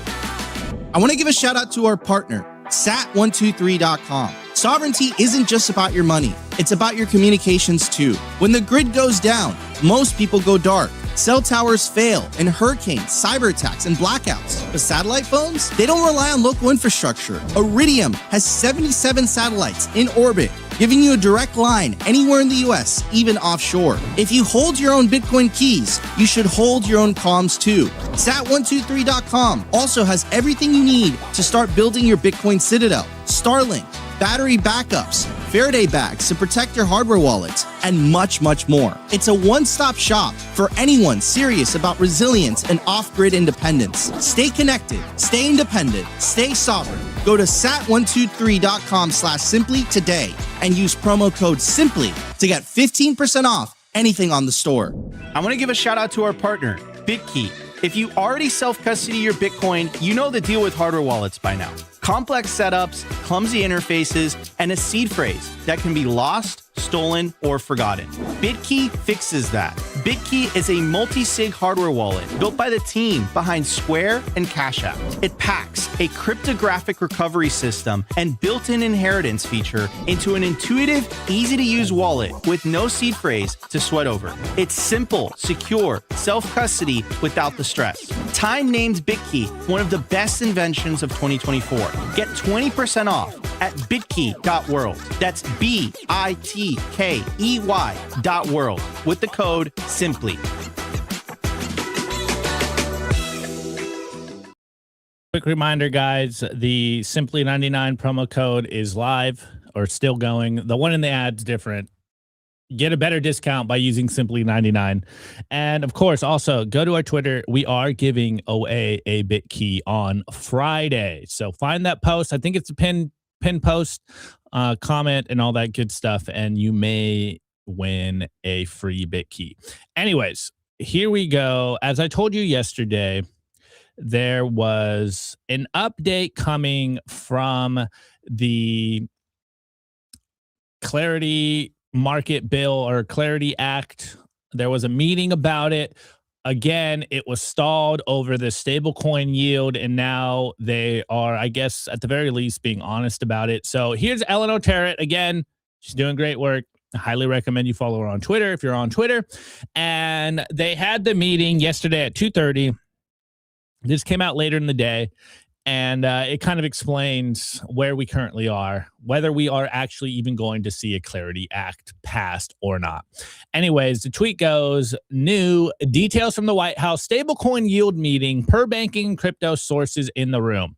[SPEAKER 4] I want to give a shout out to our partner, sat123.com. Sovereignty isn't just about your money. It's about your communications too. When the grid goes down, most people go dark. Cell towers fail in hurricanes, cyber attacks, and blackouts. But satellite phones, they don't rely on local infrastructure. Iridium has 77 satellites in orbit, giving you a direct line anywhere in the US, even offshore. If you hold your own Bitcoin keys, you should hold your own comms too. Sat123.com also has everything you need to start building your Bitcoin citadel. Starlink, battery backups, Faraday bags to protect your hardware wallets, and much, much more. It's a one-stop shop for anyone serious about resilience and off-grid independence. Stay connected, stay independent, stay sovereign. Go to sat123.com/simply today and use promo code SIMPLY to get 15% off anything on the store. I want to give a shout out to our partner, BitKey. If you already self-custody your Bitcoin, you know the deal with hardware wallets by now. Complex setups, clumsy interfaces, and a seed phrase that can be lost, stolen, or forgotten. BitKey fixes that. BitKey is a multi-sig hardware wallet built by the team behind Square and Cash App. It packs a cryptographic recovery system and built-in inheritance feature into an intuitive, easy-to-use wallet with no seed phrase to sweat over. It's simple, secure, self-custody without the stress. Time named BitKey one of the best inventions of 2024. Get 20% off at bitkey.world. That's BITKEY.world with the code SIMPLY.
[SPEAKER 1] Quick reminder, guys, the Simply 99 promo code is live or still going. The one in the ad's different. Get a better discount by using Simply 99. And of course, also go to our Twitter. We are giving away a BitKey on Friday. So find that post. I think it's a pin post, comment, and all that good stuff. And you may win a free BitKey. Anyways, here we go. As I told you yesterday, there was an update coming from the Clarity Market Bill or Clarity Act. There was a meeting about it. Again, it was stalled over the stablecoin yield, and now they are, I guess, at the very least, being honest about it. So here's Eleanor Terrett again. She's doing great work. I highly recommend you follow her on Twitter if you're on Twitter. And they had the meeting yesterday at 2:30. This came out later in the day, And it kind of explains where we currently are, whether we are actually even going to see a Clarity Act passed or not. Anyways, the tweet goes, new details from the White House stablecoin yield meeting per banking crypto sources in the room.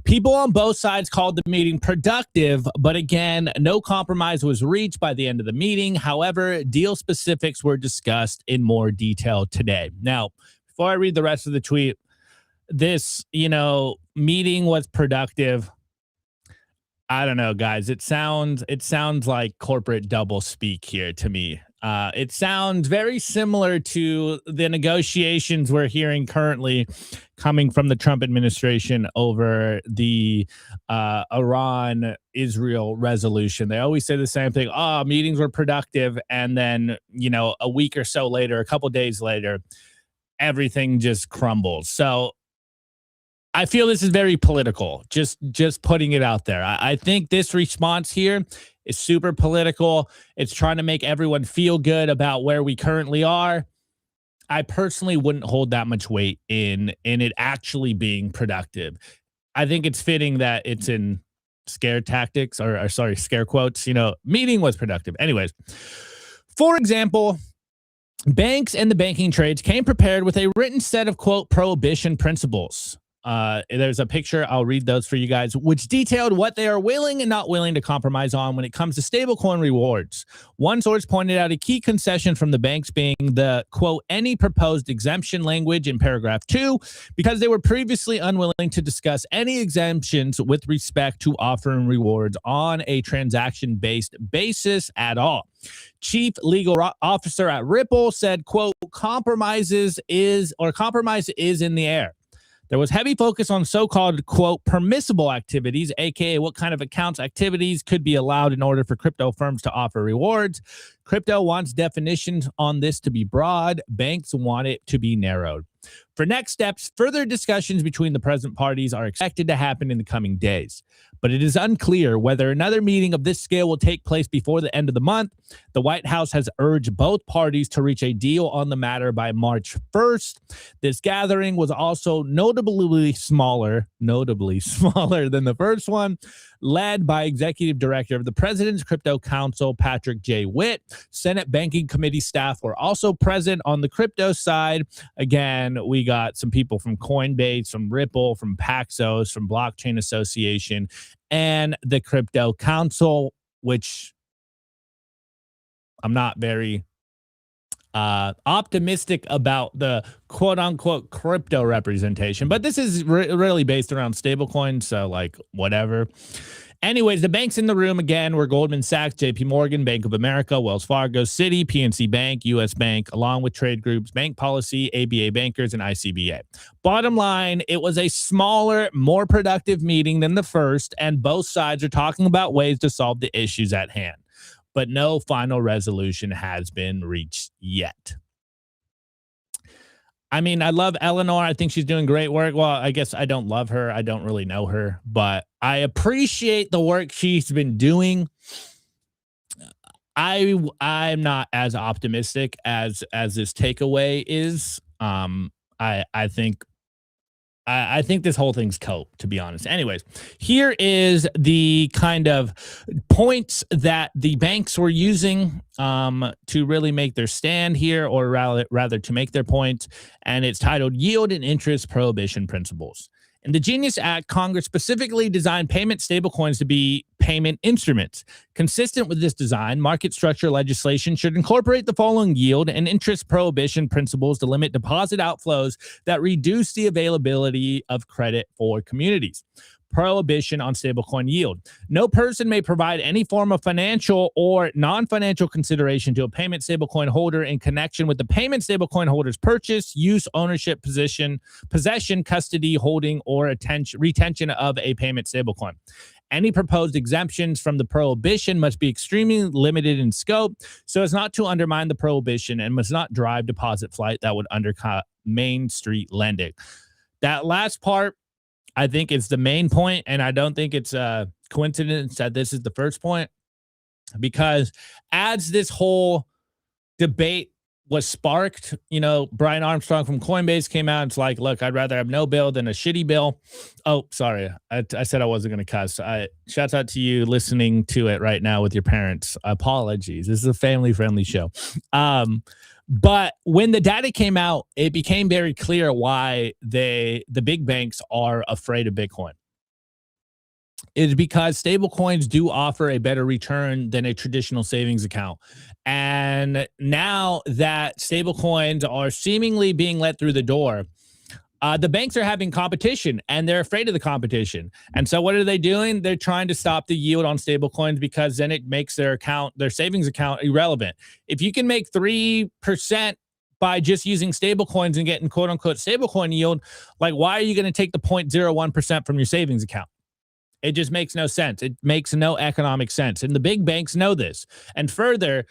[SPEAKER 1] People on both sides called the meeting productive, but again, no compromise was reached by the end of the meeting. However, deal specifics were discussed in more detail today. Now, before I read the rest of the tweet, this, meeting was productive. I don't know, guys. It sounds like corporate double speak here to me. It sounds very similar to the negotiations we're hearing currently coming from the Trump administration over the Iran-Israel resolution. They always say the same thing. Oh, meetings were productive. And then, a week or so later, a couple days later, everything just crumbles. So I feel this is very political, just putting it out there. I think this response here is super political. It's trying to make everyone feel good about where we currently are. I personally wouldn't hold that much weight in it actually being productive. I think it's fitting that it's in scare tactics or scare quotes. Meeting was productive. Anyways, for example, banks and the banking trades came prepared with a written set of, quote, prohibition principles. There's a picture. I'll read those for you guys, which detailed what they are willing and not willing to compromise on when it comes to stablecoin rewards. One source pointed out a key concession from the banks being the, quote, any proposed exemption language in paragraph 2, because they were previously unwilling to discuss any exemptions with respect to offering rewards on a transaction-based basis at all. Chief legal officer at Ripple said, quote, compromise is in the air. There was heavy focus on so-called, quote, permissible activities, aka what kind of activities could be allowed in order for crypto firms to offer rewards. Crypto wants definitions on this to be broad. Banks want it to be narrowed. For next steps, further discussions between the present parties are expected to happen in the coming days. But it is unclear whether another meeting of this scale will take place before the end of the month. The White House has urged both parties to reach a deal on the matter by March 1st. This gathering was also notably smaller than the first one, led by Executive Director of the President's Crypto Council, Patrick J. Witt. Senate Banking Committee staff were also present on the crypto side. Again, we got some people from Coinbase, from Ripple, from Paxos, from Blockchain Association, and the Crypto Council, which I'm not very optimistic about the quote-unquote crypto representation, but this is really based around stablecoins, so whatever. Anyways, the banks in the room again were Goldman Sachs, JP Morgan, Bank of America, Wells Fargo, Citi, PNC Bank, US Bank, along with trade groups, Bank Policy, ABA Bankers, and ICBA. Bottom line, it was a smaller, more productive meeting than the first, and both sides are talking about ways to solve the issues at hand. But no final resolution has been reached yet. I mean, I love Eleanor. I think she's doing great work. Well, I guess I don't love her. I don't really know her, but I appreciate the work she's been doing. I'm not as optimistic as this takeaway is. I think this whole thing's cope, to be honest. Anyways, here is the kind of points that the banks were using to really make their stand here, or rather to make their point. And it's titled Yield and Interest Prohibition Principles. In the Genius Act, Congress specifically designed payment stablecoins to be payment instruments. Consistent with this design, market structure legislation should incorporate the following yield and interest prohibition principles to limit deposit outflows that reduce the availability of credit for communities. Prohibition on stablecoin yield. No person may provide any form of financial or non-financial consideration to a payment stablecoin holder in connection with the payment stablecoin holder's purchase, use, ownership, possession, custody, holding, or retention of a payment stablecoin. Any proposed exemptions from the prohibition must be extremely limited in scope so as not to undermine the prohibition, and must not drive deposit flight that would undercut Main Street lending. That last part, I think it's the main point, and I don't think it's a coincidence that this is the first point, because as this whole debate was sparked. You know, Brian Armstrong from Coinbase came out. It's like, look, I'd rather have no bill than a shitty bill. Oh, sorry. I said I wasn't going to cuss. Shouts out to you listening to it right now with your parents. Apologies. This is a family-friendly show. But when the data came out, it became very clear why the big banks are afraid of Bitcoin. It's because stable coins do offer a better return than a traditional savings account. And now that stable coins are seemingly being let through the door, the banks are having competition and they're afraid of the competition. And so what are they doing? They're trying to stop the yield on stable coins because then it makes their savings account irrelevant. If you can make 3% by just using stable coins and getting quote unquote stable coin yield, like why are you going to take the 0.01% from your savings account? It just makes no sense. It makes no economic sense. And the big banks know this. And further,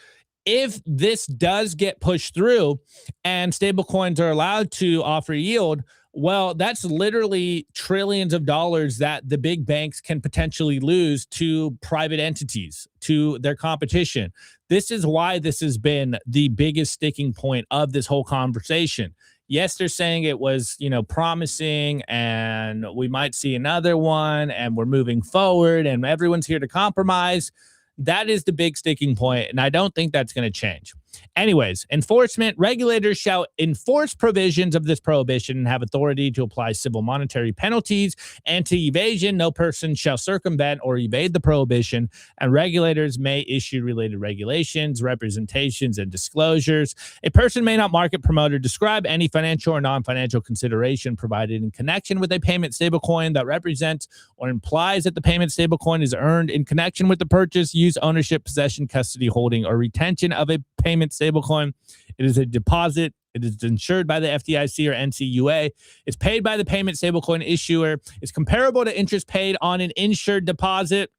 [SPEAKER 1] if this does get pushed through and stablecoins are allowed to offer yield, well, that's literally trillions of dollars that the big banks can potentially lose to private entities, to their competition. This is why this has been the biggest sticking point of this whole conversation. Yes, they're saying it was, promising and we might see another one and we're moving forward and everyone's here to compromise. That is the big sticking point, and I don't think that's going to change. Anyways, enforcement. Regulators shall enforce provisions of this prohibition and have authority to apply civil monetary penalties. Anti-evasion. No person shall circumvent or evade the prohibition, and regulators may issue related regulations, representations, and disclosures. A person may not market, promote, or describe any financial or non-financial consideration provided in connection with a payment stablecoin that represents or implies that the payment stablecoin is earned in connection with the purchase, use, ownership, possession, custody, holding, or retention of a payment stablecoin. It is a deposit. It is insured by the FDIC or NCUA. It's paid by the payment stablecoin issuer. It's comparable to interest paid on an insured deposit.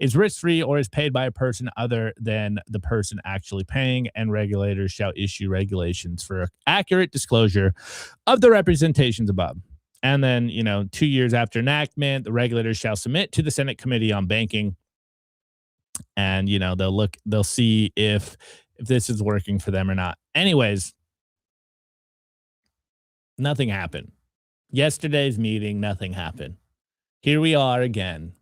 [SPEAKER 1] Is risk-free or is paid by a person other than the person actually paying, and regulators shall issue regulations for accurate disclosure of the representations above. And then, 2 years after enactment, the regulators shall submit to the Senate Committee on Banking, and they'll see if this is working for them or not. Anyways, nothing happened. Yesterday's meeting, nothing happened. Here we are again.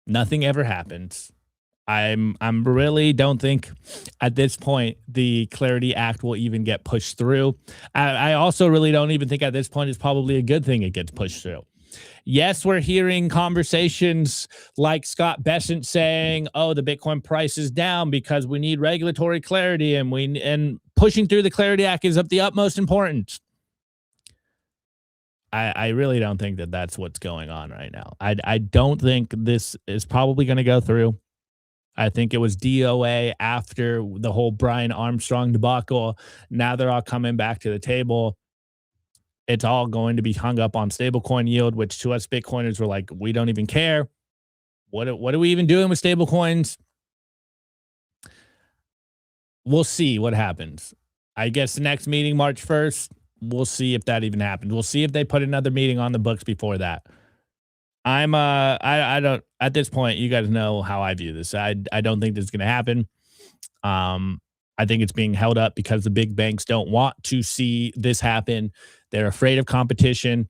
[SPEAKER 1] Nothing ever happens. I'm really don't think at this point the Clarity Act will even get pushed through. I also really don't even think at this point it's probably a good thing it gets pushed through. Yes, we're hearing conversations like Scott Bessent saying, "Oh, the Bitcoin price is down because we need regulatory clarity, and pushing through the Clarity Act is of the utmost importance." I really don't think that that's what's going on right now. I don't think this is probably going to go through. I think it was DOA after the whole Brian Armstrong debacle. Now they're all coming back to the table. It's all going to be hung up on stablecoin yield, which to us Bitcoiners were like, we don't even care. What are we even doing with stablecoins? We'll see what happens. I guess the next meeting, March 1st, we'll see if that even happens. We'll see if they put another meeting on the books before that. I don't, at this point, you guys know how I view this. I don't think this is going to happen. I think it's being held up because the big banks don't want to see this happen. They're afraid of competition.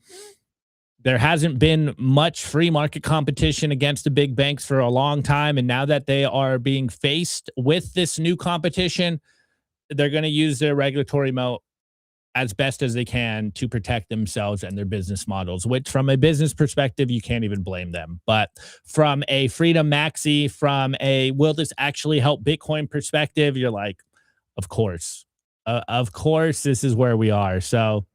[SPEAKER 1] There hasn't been much free market competition against the big banks for a long time. And now that they are being faced with this new competition, they're going to use their regulatory moat as best as they can to protect themselves and their business models, which from a business perspective, you can't even blame them. But from a freedom maxi, from a will this actually help Bitcoin perspective, you're like, of course, this is where we are. So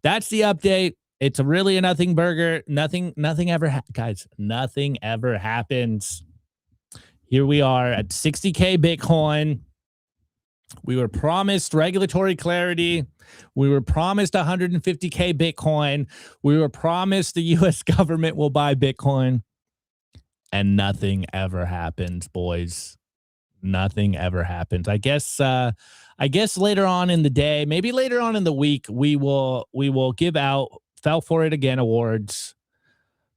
[SPEAKER 1] that's the update. It's really a nothing burger. Nothing ever, guys, nothing ever happens. Here we are at 60K Bitcoin. We were promised regulatory clarity. We were promised 150K Bitcoin. We were promised the U.S. government will buy Bitcoin. And nothing ever happens, boys. Nothing ever happens. I guess later on in the day, maybe later on in the week, we will give out Fell For It Again awards.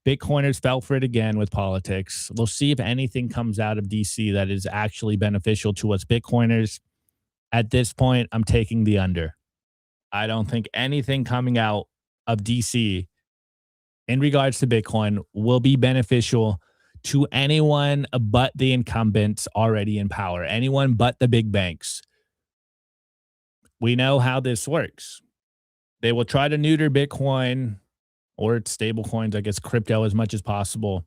[SPEAKER 1] Bitcoiners fell for it again with politics. We'll see if anything comes out of DC that is actually beneficial to us Bitcoiners. At this point, I'm taking the under. I don't think anything coming out of DC in regards to Bitcoin will be beneficial to anyone but the incumbents already in power, anyone but the big banks. We know how this works. They will try to neuter Bitcoin or its stable coins, I guess crypto, as much as possible.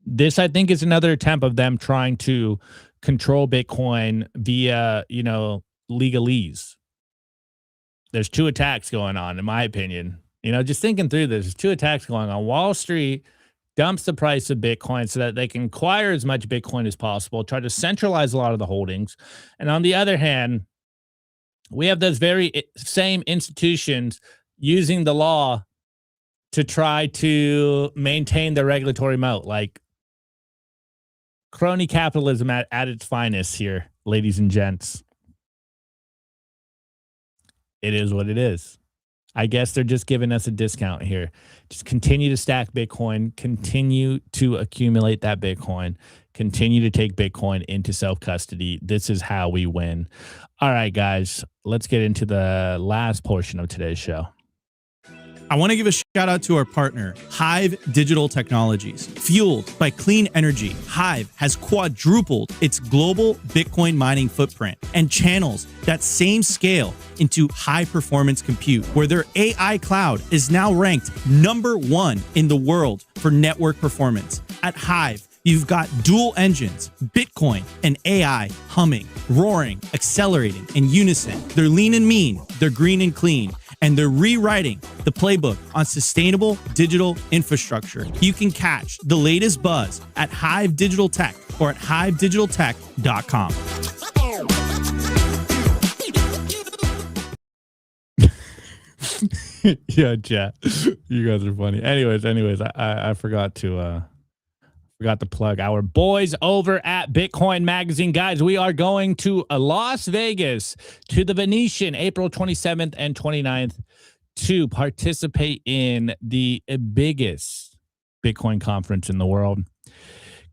[SPEAKER 1] This, I think, is another attempt of them trying to control Bitcoin via, legalese. There's two attacks going on, in my opinion. Just thinking through this, there's two attacks going on. Wall Street dumps the price of Bitcoin so that they can acquire as much Bitcoin as possible, try to centralize a lot of the holdings. And on the other hand, we have those very same institutions using the law to try to maintain the regulatory moat, like crony capitalism at its finest here, ladies and gents. It is what it is. I guess they're just giving us a discount here. Just continue to stack Bitcoin, continue to accumulate that Bitcoin, continue to take Bitcoin into self-custody. This is how we win. All right, guys, let's get into the last portion of today's show.
[SPEAKER 4] I want to give a shout out to our partner, HIVE Digital Technologies. Fueled by clean energy, HIVE has quadrupled its global Bitcoin mining footprint and channels that same scale into high-performance compute, where their AI cloud is now ranked #1 in the world for network performance. At HIVE, you've got dual engines, Bitcoin and AI humming, roaring, accelerating in unison. They're lean and mean, they're green and clean, and they're rewriting the playbook on sustainable digital infrastructure. You can catch the latest buzz at Hive Digital Tech or at hivedigitaltech.com.
[SPEAKER 1] Yeah, chat. You guys are funny. Anyways, I forgot to plug our boys over at Bitcoin Magazine. Guys, we are going to Las Vegas to the Venetian April 27th and 29th to participate in the biggest Bitcoin conference in the world.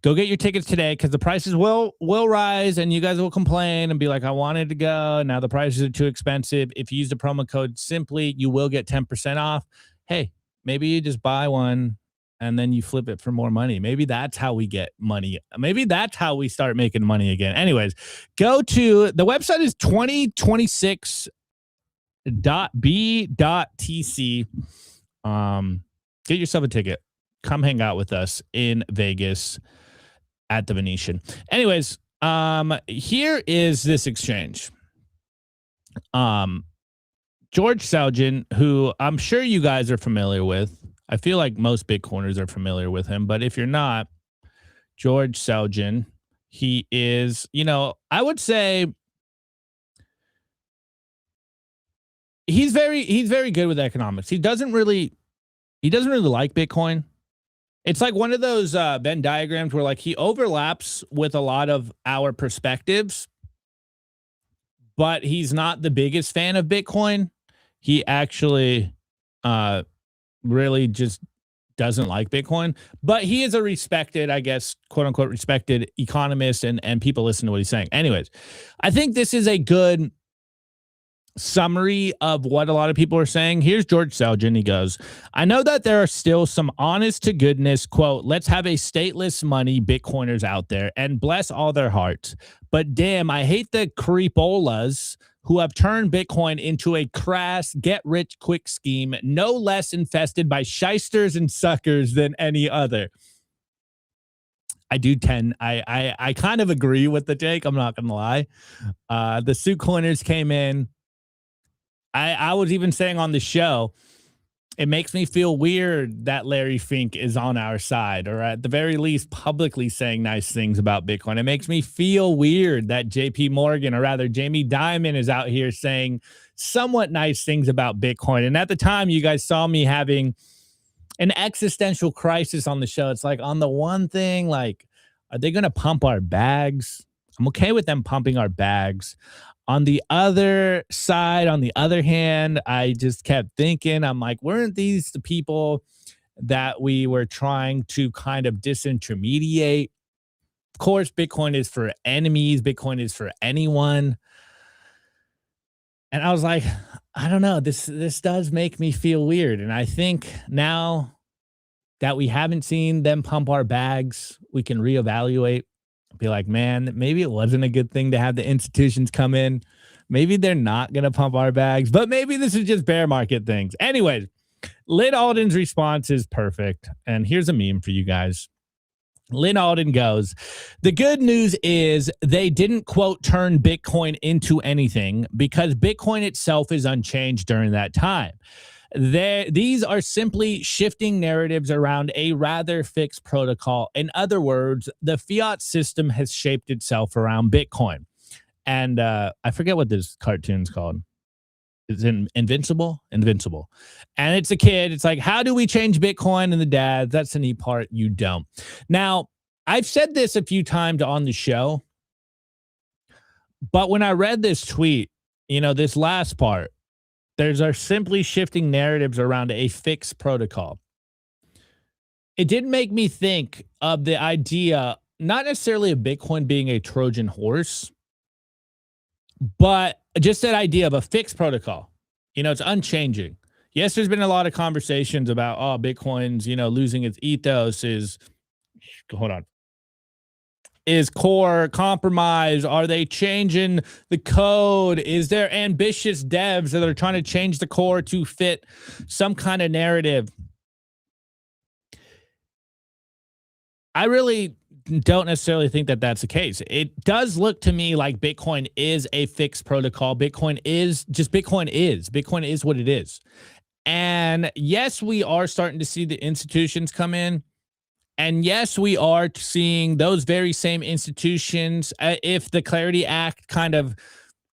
[SPEAKER 1] Go get your tickets today because the prices will rise and you guys will complain and be like, I wanted to go. Now the prices are too expensive. If you use the promo code SIMPLY, you will get 10% off. Hey, maybe you just buy one and then you flip it for more money. Maybe that's how we get money. Maybe that's how we start making money again. Anyways, go to the website is 2026.b.tc. Get yourself a ticket. Come hang out with us in Vegas at the Venetian. Anyways, here is this exchange. George Selgin, who I'm sure you guys are familiar with. I feel like most Bitcoiners are familiar with him, but if you're not, George Selgin, he is, I would say he's very good with economics. He doesn't really like Bitcoin. It's like one of those Venn diagrams where like he overlaps with a lot of our perspectives, but he's not the biggest fan of Bitcoin. He actually really just doesn't like Bitcoin, but he is a respected, I guess, quote unquote, respected economist and people listen to what he's saying. Anyways, I think this is a good summary of what a lot of people are saying. Here's George Selgin. He goes, I know that there are still some honest to goodness, quote, let's have a stateless money Bitcoiners out there and bless all their hearts. But damn, I hate the creepolas who have turned Bitcoin into a crass get-rich-quick scheme, no less infested by shysters and suckers than any other. I kind of agree with the take. I'm not going to lie. The suit coiners came in. I was even saying on the show, it makes me feel weird that Larry Fink is on our side, or at the very least publicly saying nice things about Bitcoin. It makes me feel weird that JP Morgan, or rather Jamie Dimon, is out here saying somewhat nice things about Bitcoin. And at the time, you guys saw me having an existential crisis on the show. It's like, on the one thing, like, are they going to pump our bags? I'm okay with them pumping our bags. On the other side, on the other hand, I just kept thinking, I'm like, weren't these the people that we were trying to kind of disintermediate? Of course, Bitcoin is for enemies. Bitcoin is for anyone. And I was like, I don't know. This does make me feel weird. And I think now that we haven't seen them pump our bags, we can reevaluate, be like, man, maybe it wasn't a good thing to have the institutions come in. Maybe they're not going to pump our bags, but maybe this is just bear market things. Anyways, Lynn Alden's response is perfect. And here's a meme for you guys. Lynn Alden goes, the good news is they didn't, quote, turn Bitcoin into anything because Bitcoin itself is unchanged during that time. These are simply shifting narratives around a rather fixed protocol. In other words, the fiat system has shaped itself around Bitcoin. And I forget what this cartoon's called. Is it Invincible? Invincible. And it's a kid. It's like, how do we change Bitcoin? And the dad, that's the neat part. You don't. Now, I've said this a few times on the show, but when I read this tweet, this last part, there's our simply shifting narratives around a fixed protocol. It did make me think of the idea, not necessarily of Bitcoin being a Trojan horse, but just that idea of a fixed protocol. It's unchanging. Yes, there's been a lot of conversations about, Bitcoin's, losing its ethos is core compromise. Are they changing the code? Is there ambitious devs that are trying to change the core to fit some kind of narrative? I really don't necessarily think that that's the case. It does look to me like Bitcoin is a fixed protocol. Bitcoin is what it is. And yes, we are starting to see the institutions come in. And yes, we are seeing those very same institutions. If the Clarity Act kind of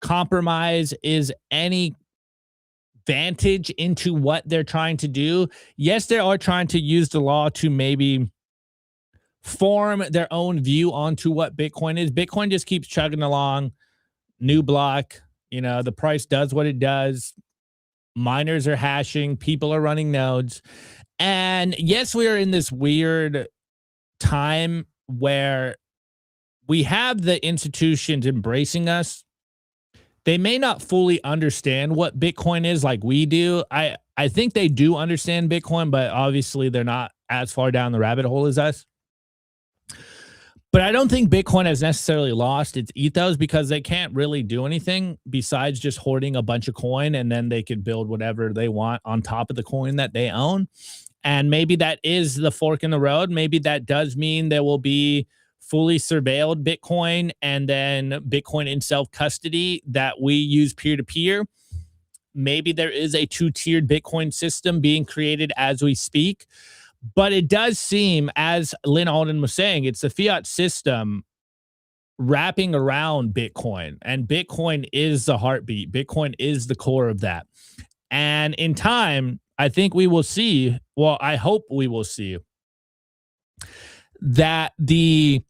[SPEAKER 1] compromise is any vantage into what they're trying to do, yes, they are trying to use the law to maybe form their own view onto what Bitcoin is. Bitcoin just keeps chugging along. New block, the price does what it does. Miners are hashing. People are running nodes. And yes, we are in this weird time where we have the institutions embracing us. They may not fully understand what Bitcoin is like we do. I think they do understand Bitcoin, but obviously they're not as far down the rabbit hole as us. But I don't think Bitcoin has necessarily lost its ethos because they can't really do anything besides just hoarding a bunch of coin, and then they could build whatever they want on top of the coin that they own. And maybe that is the fork in the road. Maybe that does mean there will be fully surveilled Bitcoin and then Bitcoin in self-custody that we use peer-to-peer. Maybe there is a two-tiered Bitcoin system being created as we speak. But it does seem, as Lynn Alden was saying, it's the fiat system wrapping around Bitcoin. And Bitcoin is the heartbeat. Bitcoin is the core of that. And in time, I think we will see, well, I hope we will see that the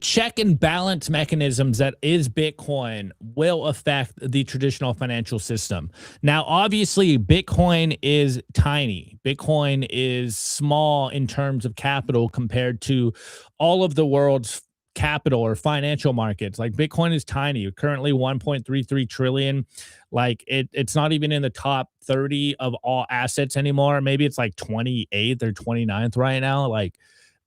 [SPEAKER 1] check and balance mechanisms that is Bitcoin will affect the traditional financial system. Now, obviously, Bitcoin is tiny. Bitcoin is small in terms of capital compared to all of the world's capital or financial markets. Like Bitcoin is tiny, currently 1.33 trillion. Like it's not even in the top 30 of all assets anymore. Maybe it's like 28th or 29th right now. Like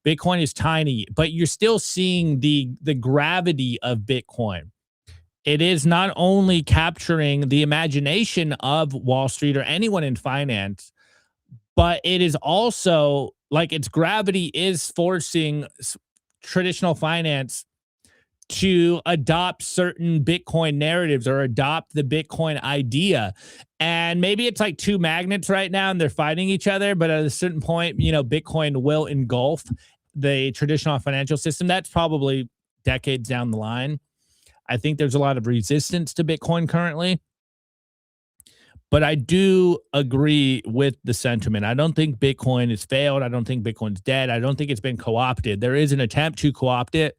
[SPEAKER 1] Bitcoin is tiny, but you're still seeing the gravity of Bitcoin. It is not only capturing the imagination of Wall Street or anyone in finance, but it is also like its gravity is forcing traditional finance to adopt certain Bitcoin narratives or adopt the Bitcoin idea. And maybe it's like two magnets right now and they're fighting each other, but at a certain point, Bitcoin will engulf the traditional financial system. That's probably decades down the line. I think there's a lot of resistance to Bitcoin currently, but I do agree with the sentiment. I don't think Bitcoin has failed. I don't think Bitcoin's dead. I don't think it's been co-opted. There is an attempt to co-opt it,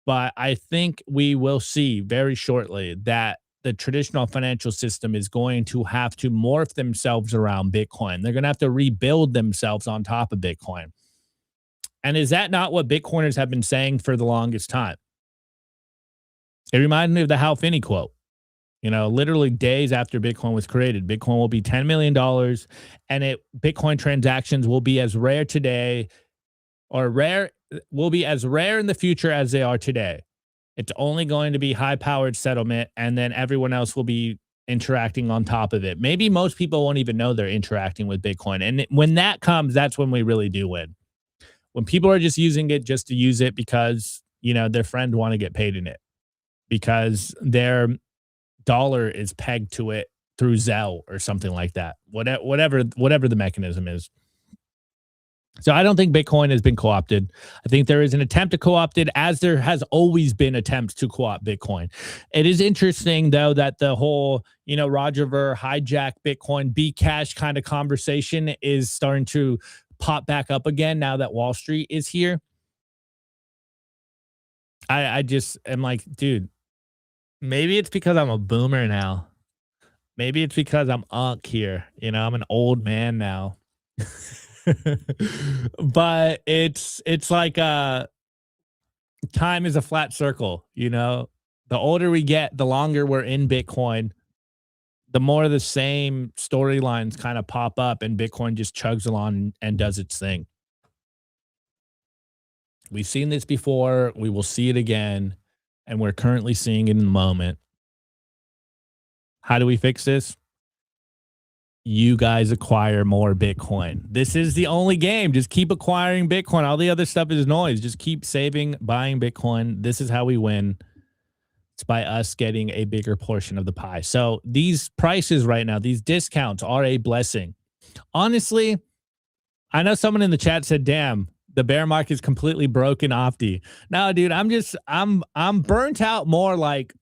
[SPEAKER 1] but I think we will see very shortly that the traditional financial system is going to have to morph themselves around Bitcoin. They're going to have to rebuild themselves on top of Bitcoin. And is that not what Bitcoiners have been saying for the longest time? It reminded me of the Hal Finney quote. You know, literally days after Bitcoin was created, Bitcoin will be $10 million, and Bitcoin transactions will be as rare today, or will be as rare in the future as they are today. It's only going to be high-powered settlement, and then everyone else will be interacting on top of it. Maybe most people won't even know they're interacting with Bitcoin. And when that comes, that's when we really do win. When people are just using it just to use it because, you know, their friend want to get paid in it, because their dollar is pegged to it through Zelle or something like that. Whatever the mechanism is. So I don't think Bitcoin has been co-opted. I think there is an attempt to co-opt it, as there has always been attempts to co-opt Bitcoin. It is interesting, though, that the whole, you know, Roger Ver hijack Bitcoin, Bcash kind of conversation is starting to pop back up again now that Wall Street is here. I just am like, dude, maybe it's because I'm a boomer now. Maybe it's because I'm unk here. You know, I'm an old man now. But it's like time is a flat circle, you know. The older we get, the longer we're in Bitcoin, the more the same storylines kind of pop up, and Bitcoin just chugs along and does its thing. We've seen this before, we will see it again, and we're currently seeing it in the moment. How do we fix this? You guys acquire more Bitcoin. This is the only game. Just keep acquiring Bitcoin. All the other stuff is noise. Just keep saving, buying Bitcoin. This is how we win. It's by us getting a bigger portion of the pie. So these prices right now, these discounts are a blessing. Honestly, I know someone in the chat said, damn, the bear market is completely broken, Opti. No, dude, I'm burnt out more. Like,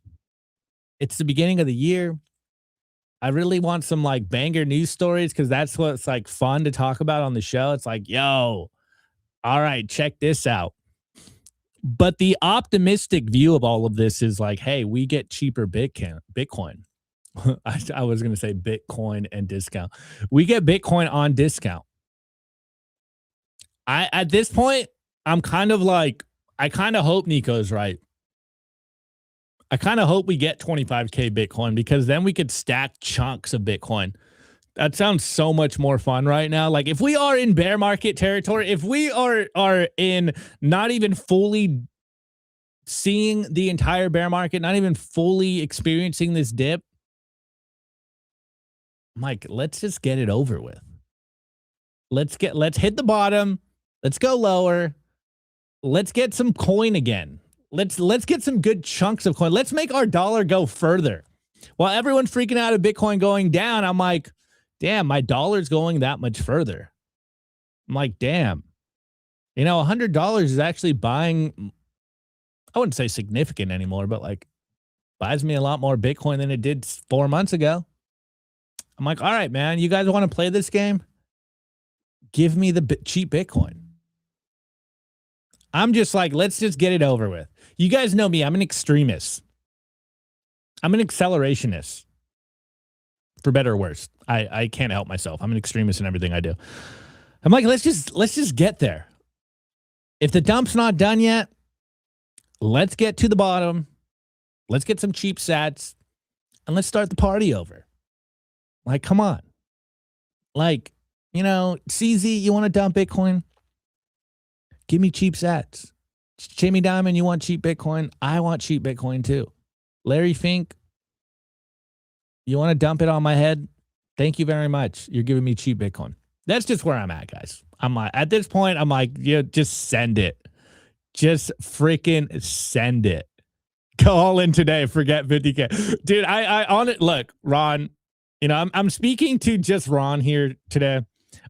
[SPEAKER 1] it's the beginning of the year. I really want some like banger news stories, because that's what's like fun to talk about on the show. It's like, yo, all right, check this out. But the optimistic view of all of this is like, hey, we get cheaper Bitcoin. I was going to say Bitcoin and discount. We get Bitcoin on discount. At this point, I'm kind of like, I kind of hope Nico's right. I kind of hope we get 25K Bitcoin, because then we could stack chunks of Bitcoin. That sounds so much more fun right now. Like, if we are in bear market territory, if we are in not even fully seeing the entire bear market, not even fully experiencing this dip, Mike, let's just get it over with. Let's hit the bottom. Let's go lower. Let's get some coin again. Let's get some good chunks of coin. Let's make our dollar go further. While everyone's freaking out of Bitcoin going down, I'm like, damn, my dollar's going that much further. I'm like, damn. You know, $100 is actually buying, I wouldn't say significant anymore, but like buys me a lot more Bitcoin than it did 4 months ago. I'm like, all right, man, you guys want to play this game? Give me the cheap Bitcoin. I'm just like, let's just get it over with. You guys know me. I'm an extremist. I'm an accelerationist. For better or worse. I can't help myself. I'm an extremist in everything I do. I'm like, let's just get there. If the dump's not done yet, let's get to the bottom. Let's get some cheap sats, and let's start the party over. Like, come on. Like, you know, CZ, you want to dump Bitcoin? Give me cheap sats. Jamie Dimon, you want cheap Bitcoin? I want cheap Bitcoin too. Larry Fink, you want to dump it on my head? Thank you very much. You're giving me cheap Bitcoin. That's just where I'm at, guys. I'm like, at this point, I'm like, yeah, just send it. Just freaking send it. Go all in today. Forget 50K. Dude, I on it. Look, Ron, you know, I'm speaking to just Ron here today.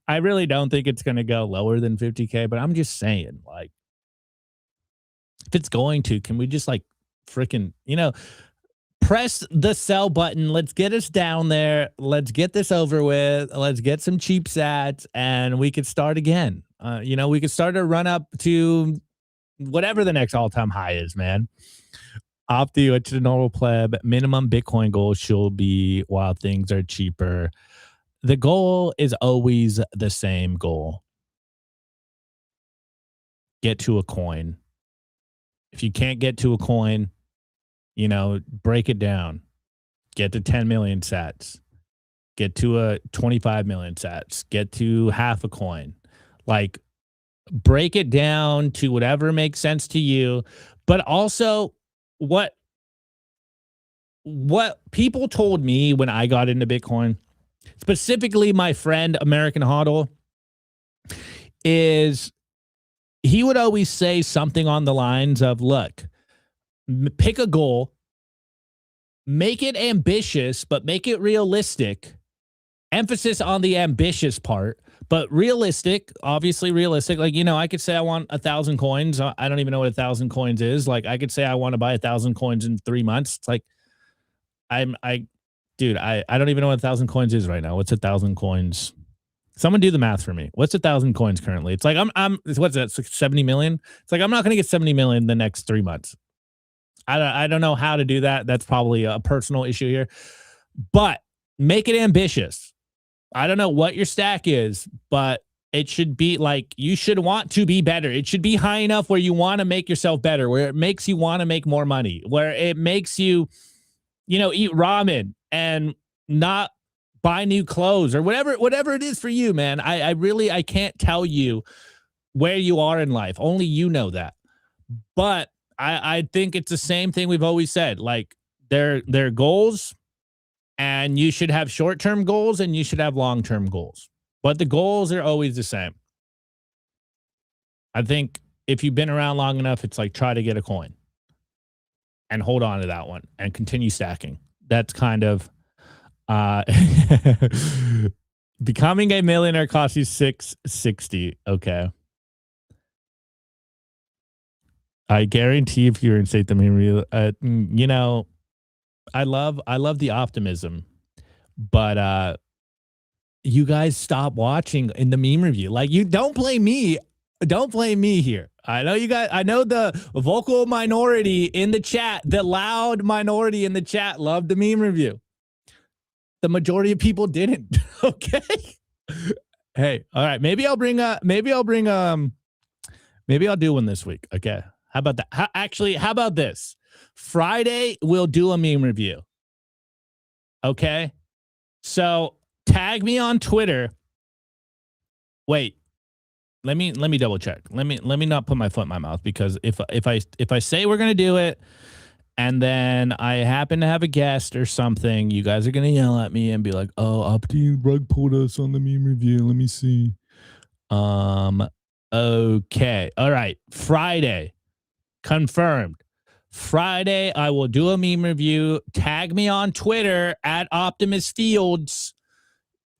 [SPEAKER 1] I really don't think it's going to go lower than 50K, but I'm just saying, like, if it's going to, can we just like freaking, you know, press the sell button. Let's get us down there. Let's get this over with. Let's get some cheap sats, and we could start again. You know, we could start to run up to whatever the next all-time high is, man. Opti, which the normal pleb, minimum Bitcoin goal should be while things are cheaper. The goal is always the same goal. Get to a coin. If you can't get to a coin, You know, break it down. Get to 10 million sats. Get to a 25 million sats. Get to half a coin. Like, break it down to whatever makes sense to you. But also, what people told me when I got into Bitcoin, specifically my friend American Hodl, is he would always say something on the lines of, look, pick a goal, make it ambitious, but make it realistic. Emphasis on the ambitious part, but realistic, obviously realistic. Like, you know, I could say I want 1,000 coins. I don't even know what 1,000 coins is. Like, I could say I want to buy 1,000 coins in 3 months. It's like, I don't even know what 1,000 coins is right now. What's 1,000 coins? Someone do the math for me. What's 1,000 coins currently? It's like, what's that? 70 million? It's like, I'm not going to get 70 million the next 3 months. I don't know how to do that. That's probably a personal issue here, but make it ambitious. I don't know what your stack is, but it should be like, you should want to be better. It should be high enough where you want to make yourself better, where it makes you want to make more money, where it makes you, you know, eat ramen and not buy new clothes or whatever it is for you, man. I can't tell you where you are in life. Only you know that. But I think it's the same thing we've always said. Like, they're goals, and you should have short-term goals and you should have long-term goals. But the goals are always the same. I think if you've been around long enough, it's like, try to get a coin and hold on to that one and continue stacking. That's kind of becoming a millionaire costs you $660. Okay. I guarantee if you're in state the memory, you know, I love the optimism, but you guys stop watching in the meme review. Like, you don't blame me. Don't blame me here. I know you guys, I know the vocal minority in the chat, the loud minority in the chat loved the meme review. The majority of people didn't. Okay. Hey, all right. Maybe I'll do one this week. Okay. How about that? How about this? Friday, we'll do a meme review. Okay. So tag me on Twitter. Wait, let me double check. Let me not put my foot in my mouth, because if I say we're going to do it and then I happen to have a guest or something, you guys are going to yell at me and be like, oh, Opti rug pulled us on the meme review. Let me see. Okay. All right. Friday. Confirmed. Friday, I will do a meme review. Tag me on Twitter at Optimus Fields.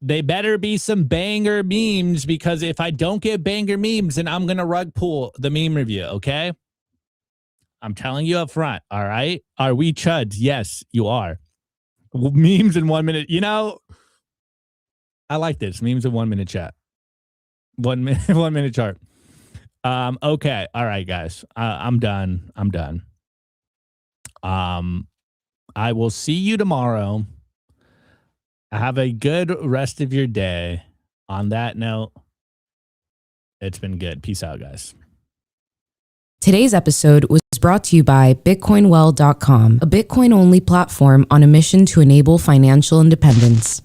[SPEAKER 1] They better be some banger memes, because if I don't get banger memes, then I'm going to rug pull the meme review, okay? I'm telling you up front, all right? Are we chuds? Yes, you are. Memes in 1 minute. You know, I like this. Memes in 1 minute chat. 1 minute, 1 minute chart. Okay. All right, guys. I'm done. I will see you tomorrow. Have a good rest of your day. On that note, it's been good. Peace out, guys.
[SPEAKER 6] Today's episode was brought to you by BitcoinWell.com, a Bitcoin-only platform on a mission to enable financial independence.